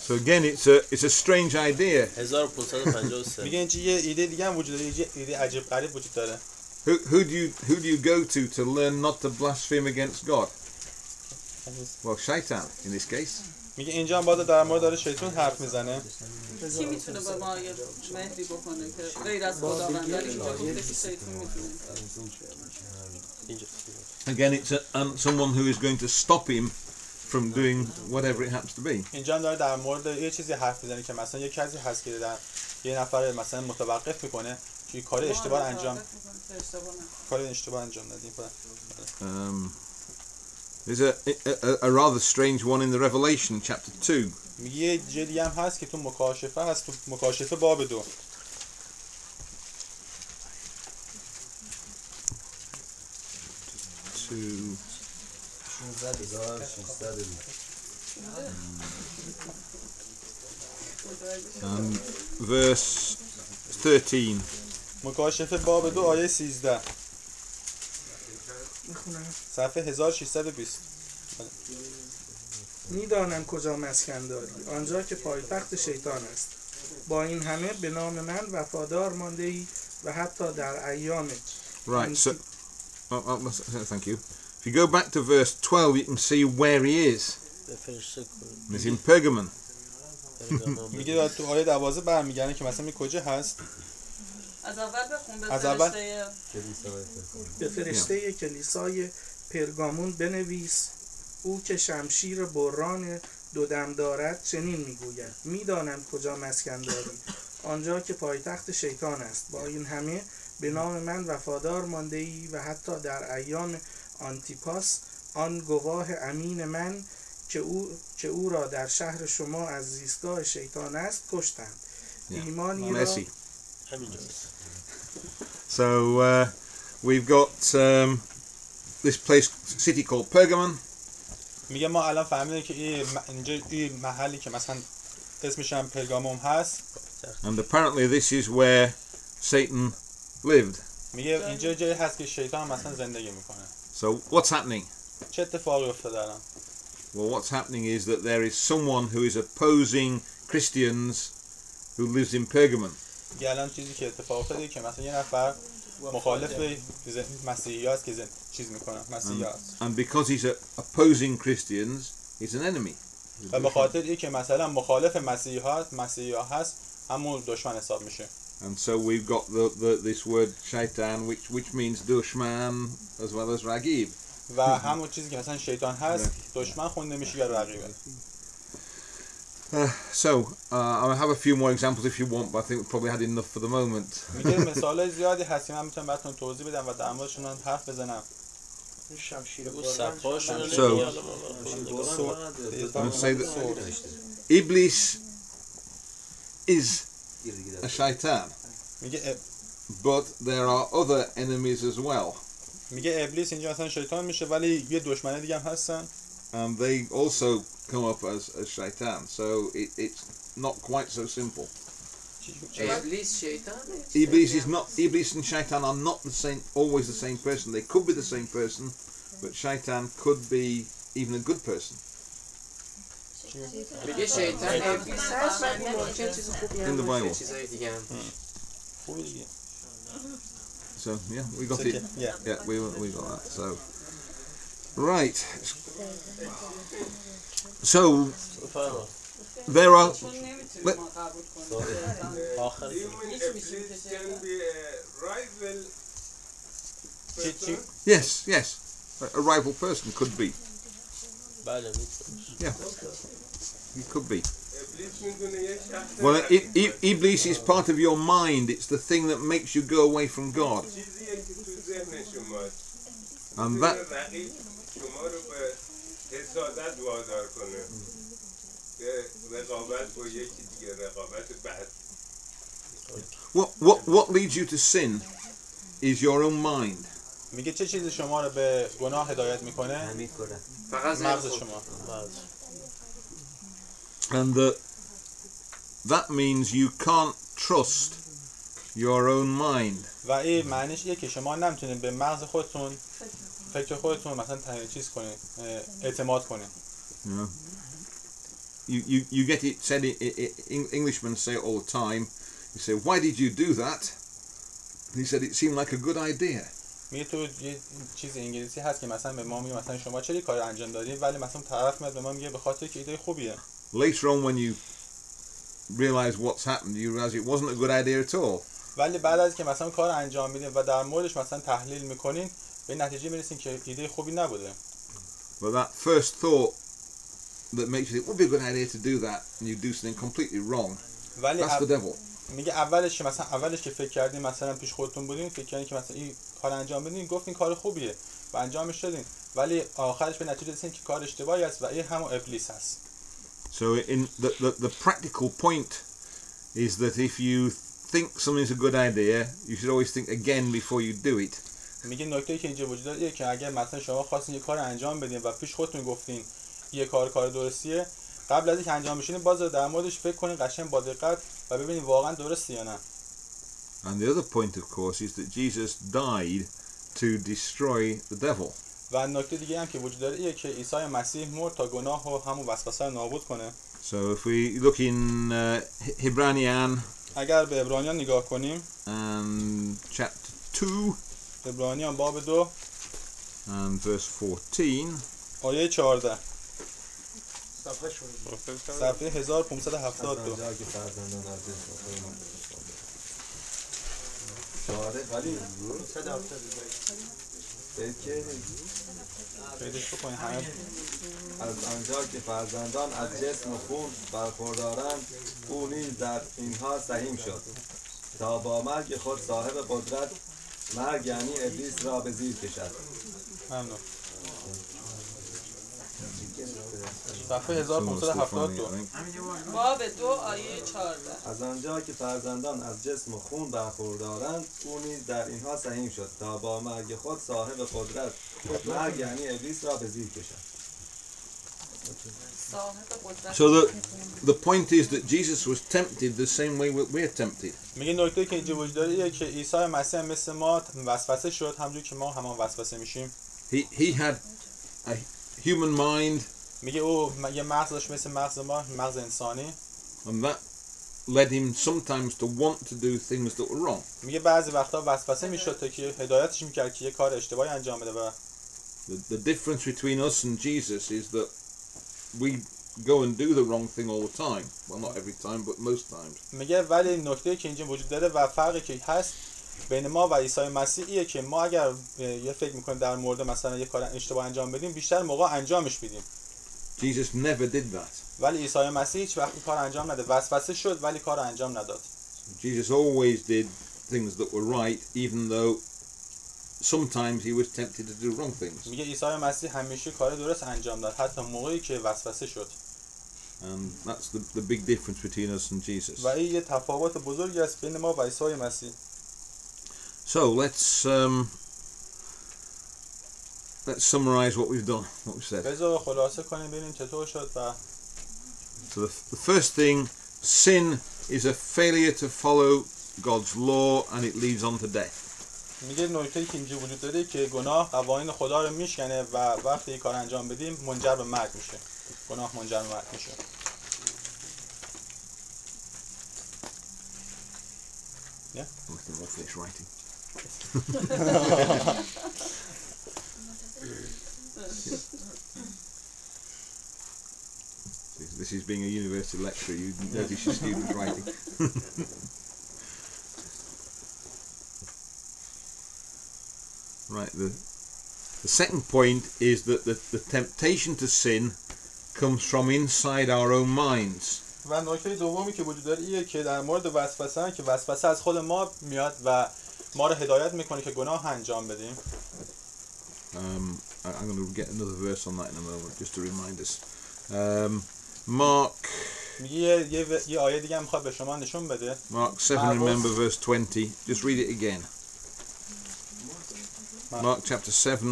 So again, it's a strange idea. 1553. میگه اینجا یه ایده دیگه هم وجود داره، یه ایده عجیب غریب وجود داره. Who do you go to learn not to blaspheme against God? Well, Shaitan in this case. میگه اینجا هم باز در مورد داره شیطان حرف میزنه. کی میتونه به ما یه مهری بکنه که غیر از خداوند؟ اینجا گفته که شیطان میتونه. Again, it's someone who is going to stop him from doing whatever it happens to be. اینجا هم داره در مورد یه چیزی حرف میزنه که مثلا یه کسی هست که یه نفر مثلا متوقف میکنه که کار اشتباه انجام ندیم. There's a rather strange one in the Revelation chapter 2. میگه یه جدی هم هست که تو مکاشفه هست، تو مکاشفه باب 2. And verse 13. مکاشفه باب 2 آیه 13. صفحه 1620. میدانم کجا مسکن داری، آنجا که پایتخت شیطان است. با این همه به نام من وفادار مانده ای و حتی در ایام. Right, so thank you. If you go back to verse 12, you can see where he is. He's in Pergamon. میگه تو آیه 12 برمیگردن که مثلا کجا هست. از اول بخون به فرشته کلیسای پرگامون بنویس: او که شمشیر بران دو دم دارد چنین میگوید: میدانم کجا مسکن داری، آنجا که پایتخت شیطان است. با این همه به نام من وفادار مانده ای و حتی در ایام آنتیپاس آن گواه امین من که او را در شهر شما از زیستگاه شیطان است کشتند. ایمانی را So we've got this place, city called Pergamon. میگه ما الان فهمیدیم که این محلی که مثلا اسمش هم پرگاموم هست. And apparently this is where Satan lived. میگه اینجا جایی هست که شیطان مثلا زندگی میکنه. So what's happening? چه اتفاقی افتاده الان؟ Well, what's happening is that there is someone who is opposing Christians who lives in Pergamon. الان چیزی که اتفاق افتاده که مثلا یه نفر مخالف مسیحی هست که چیز میکنه مسیحی هست. And because he's opposing Christians, he's an enemy. و به خاطر این که مثلا مخالف مسیحی هست همون دشمن حساب میشه. And so we've got this word shaitan which means dushman as well as ragib. و همون چیزی که مثلا شیطان هست دشمن خونده میشه یا رقیبه. I have a few more examples if you want, but I think we've probably had enough for the moment. میگه مثالای زیادی هست من میتونم براتون توضیح بدم و در موردشون حرف بزنم. Say that Iblis is a shaitan, but there are other enemies as well. میگه ابلیس اینجا مثلا شیطان میشه ولی یه دشمن دیگه هم هستن. And they also come up as shaitan, so it's not quite so simple. Iblis and shaitan are not always the same person. They could be the same person, but shaitan could be even a good person. In the Bible. So yeah, we got it. Yeah, we got that. So right. So there are. Yes. A rival person could be. Yeah, he could be. Well, Iblis is part of your mind. It's the thing that makes you go away from God. And that. What leads you to sin is your own mind. میگه چه چیزی شما رو به گناه هدایت میکنه؟ فقط مغز شما. And that means you can't trust your own mind. و این معنیش اینه که شما نمیتونید به مغز خودتون فکر خودتون مثلا چیز کنید اعتماد کنید. You get it said Englishmen say it all the time. You say, why did you do that? He said it seemed like a good idea. میگه تو یه چیز انگلیسی هست که مثلا به ما میگه مثلا شما چه کاری انجام دادید ولی مثلا طرف میاد به ما میگه به خاطر که ایده خوبیه. Later on when you realize what's happened, you realize it wasn't a good idea at all. ولی بعد از که مثلا کار انجام میدین و در موردش مثلا تحلیل میکنین به نتیجه میرسین که ایده خوبی نبوده. But that first thought that makes you think it would be a good idea to do that and you do something completely wrong. That's the devil. میگه اولش که فکر کردین مثلا پیش خودتون بودین فکر کردین که مثلا این کار انجام بدین گفتین کار خوبیه و انجامش دادین ولی آخرش به نتیجه رسیدین که کار اشتباهی است و این همون ابلیس هست. So in the practical point is that if you think something's a good idea, you should always think again before you do it. میگه نکته‌ای که اینجا وجود داره که اگر مثلا شما خواستین یه کار انجام بدین و پیش خودتون گفتین یه کار درستیه قبل از اینکه انجام بشه باز در موردش فکر کنین قشنگ با دقت و ببینید واقعا درسته یا نه. And the other point of course is that Jesus died to destroy the devil. و نکته دیگه هم که وجود داره اینه که عیسی مسیح مرد تا گناه و همون وسوسه رو نابود کنه. So if we look in Hebranian اگر به عبرانیان نگاه کنیم and chapter 2 عبرانیان باب 2 and verse 14 آیه 14 صفحه 1572 از آنجا که فرزندان از جسم و خون برخوردارند او نیز در اینها سهیم شد تا با مرگ خود صاحب قدرت مرگ یعنی ابلیس را به زیر کشد. ممنون. صفحه 1572 باب 2 آیه 14 از آنجا که فرزندان از جسم و خون برخوردارند او نیز در اینها سهیم شد تا با مرگ خود صاحب قدرت مرگ یعنی ابلیس را به زیر کشد. So the point is that Jesus was tempted the same way we're tempted. میگه نکته که اینجا وجود داره اینه که عیسی مسیح مثل ما وسوسه شد همونجوری که ما همان وسوسه میشیم. he had a human mind, میگه او یه مغز داشت مثل مغز ما، مغز انسانی. and that led him sometimes to want to do things that were wrong. میگه بعضی وقتا وسوسه میشد تا که هدایتش میکرد که یه کار اشتباهی انجام بده. و The difference between us and Jesus is that we go and do the wrong thing all the time. Well, not every time, but most times. میگه ولی نکته که اینجا وجود داره و فرقی که هست بین ما و عیسی مسیح ایه که ما اگر یه فکر میکنیم در مورد مثلا یه کار اشتباه انجام بدیم، بیشتر موقع انجامش میدیم. Jesus never did that. ولی عیسی مسیح هیچ وقت کار انجام نده. وسوسه شد ولی کار انجام نداد. Jesus always did things that were right, even though sometimes he was tempted to do wrong things. میگه عیسی مسیح همیشه کار درست انجام داد، حتی موقعی که وسوسه شد. And that's the big difference between us and Jesus. و این یه تفاوت بزرگی است بین ما و عیسی مسیح. So let's summarize what we've done, what we've said. بذار خلاصه کنیم ببینیم چطور شد. و So the first thing, sin is a failure to follow God's law and it leads on to death. میگه نکته‌ای که اینجا وجود داره که گناه قوانین خدا رو میشکنه و وقتی این کار انجام بدیم منجر به مرگ میشه. گناه منجر به مرگ میشه. We'll finish writing. This is being a university lecturer. You notice your students writing. Right. The second point is that the temptation to sin comes from inside our own minds. و نکته دومی که وجود داره ایه که در مورد وسوسه که وسوسه از خود ما میاد و ما رو هدایت میکنه که گناه انجام بدیم. I'm going to get another verse on that in a moment just to remind us. Mark. میگه یه آیه دیگه میخواد به شما نشون بده. Mark 7, remember verse 20. Just read it again. Mark chapter 7,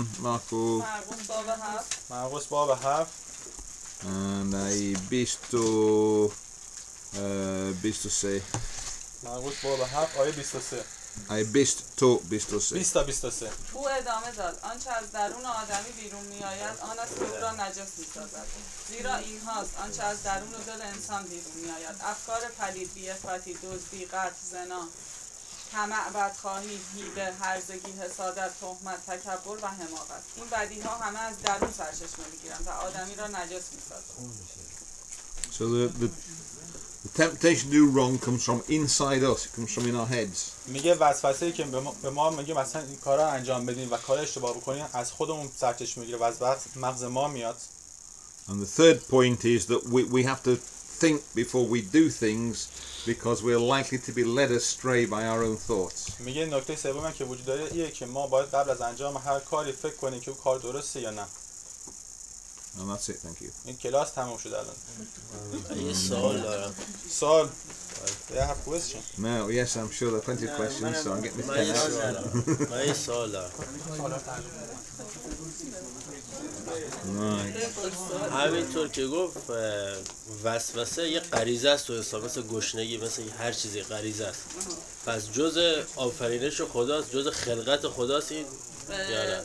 مرقس باب 7 and I visto say مرقس باب 7 آیه 23 I visto 20 تا 23 او ادامه داد آنچه از درون آدمی بیرون میآید آن است که او را نجس می‌سازد، زیرا این هاست آنچه از درون دل انسان بیرون میآید: افکار پلید، بی‌عفتی، دزدی، قتل، زنا، طمع، بدخواهی، حیله، هرزگی، حسادت، تهمت، تکبر و حماقت. این بدیها همه از درون سرچشمه می‌گیرند و آدمی را نجس می‌سازند. So the temptation to do wrong comes from inside us. It comes from in our heads. میگه وسوسه‌ای که به ما میگه مثلا این کارا انجام بدین و کار اشتباه بکنین از خودمون سرچشمه میگیره و از مغز ما میاد. And the third point is that we have to think before we do things because we're likely to be led astray by our own thoughts. میگه نکته سومی که وجود داره اینه که ما باید قبل از انجام هر کاری فکر کنیم که اون کار درسته یا نه. And that's it, thank you. این کلاس تموم شد الان. یه سوال دارم. سوال. Do you have question? No, yes, I'm sure there are plenty of questions, so I'm getting this pen out. من یه سوال دارم. Right. همینطور که گفت وسوسه یه غریزه است تو انسان، مثل گشنگی، مثل هر چیزی غریزه است. پس جزء آفرینش خداست، جزء خلقت خداست این یا نه؟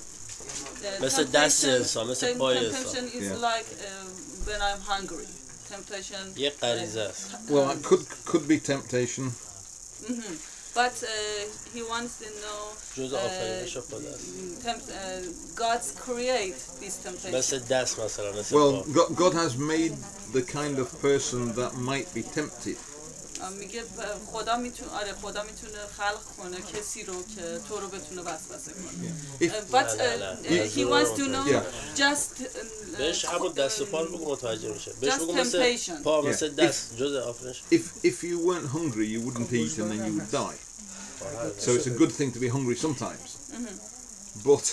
مثل دست انسان، مثل پای انسان. When I'm hungry. Temptation. یه غریزه است. Well, it could be temptation. But he wants to know جزء آفرینش خداست. God's create this temptation. مثل دست مثلا، مثل Well, God has made the kind of person that might be tempted. میگه خدا میتونه خلق کنه کسی رو که تو رو بتونه وسوسه کنه. But he wants to know just بهش همون دست و پا رو بگو متوجه میشه. بهش بگو مثل پا، مثل دست، جزء آفرینش. If you weren't hungry, you wouldn't eat and then you would die. So it's a good thing to be hungry sometimes. But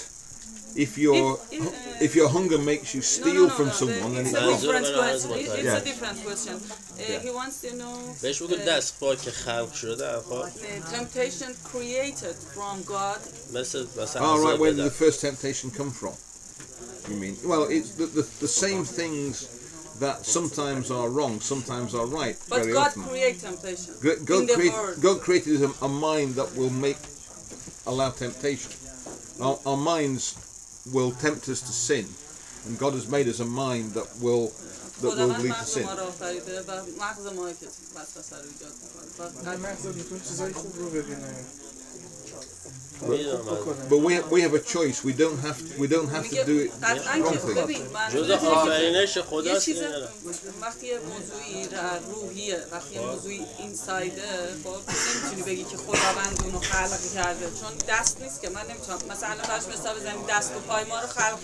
if your hunger makes you steal from someone, then it's wrong. It's a different question. He wants to know بهش بگو دست پا که خلق شده temptation created from God. مثلا All right, where did the first temptation come from? You mean? Well, it's the same things that sometimes are wrong, sometimes are right. But very God often. created temptation. God created a mind that will allow temptation. Our minds will tempt us to sin, and God has made us a mind that will lead to sin. But we have a choice. We don't have to do it wrongly. جزء آفرینش خداست. وقتی یه موضوعی روحیه، وقتی یه موضوعی اینسایده، خب نمیتونی بگی که خداوند اونو خلق کرده، چون دست نیست که. من نمیتونم مثلا براش مثال بزنم دست و پای ما رو خلق کرد.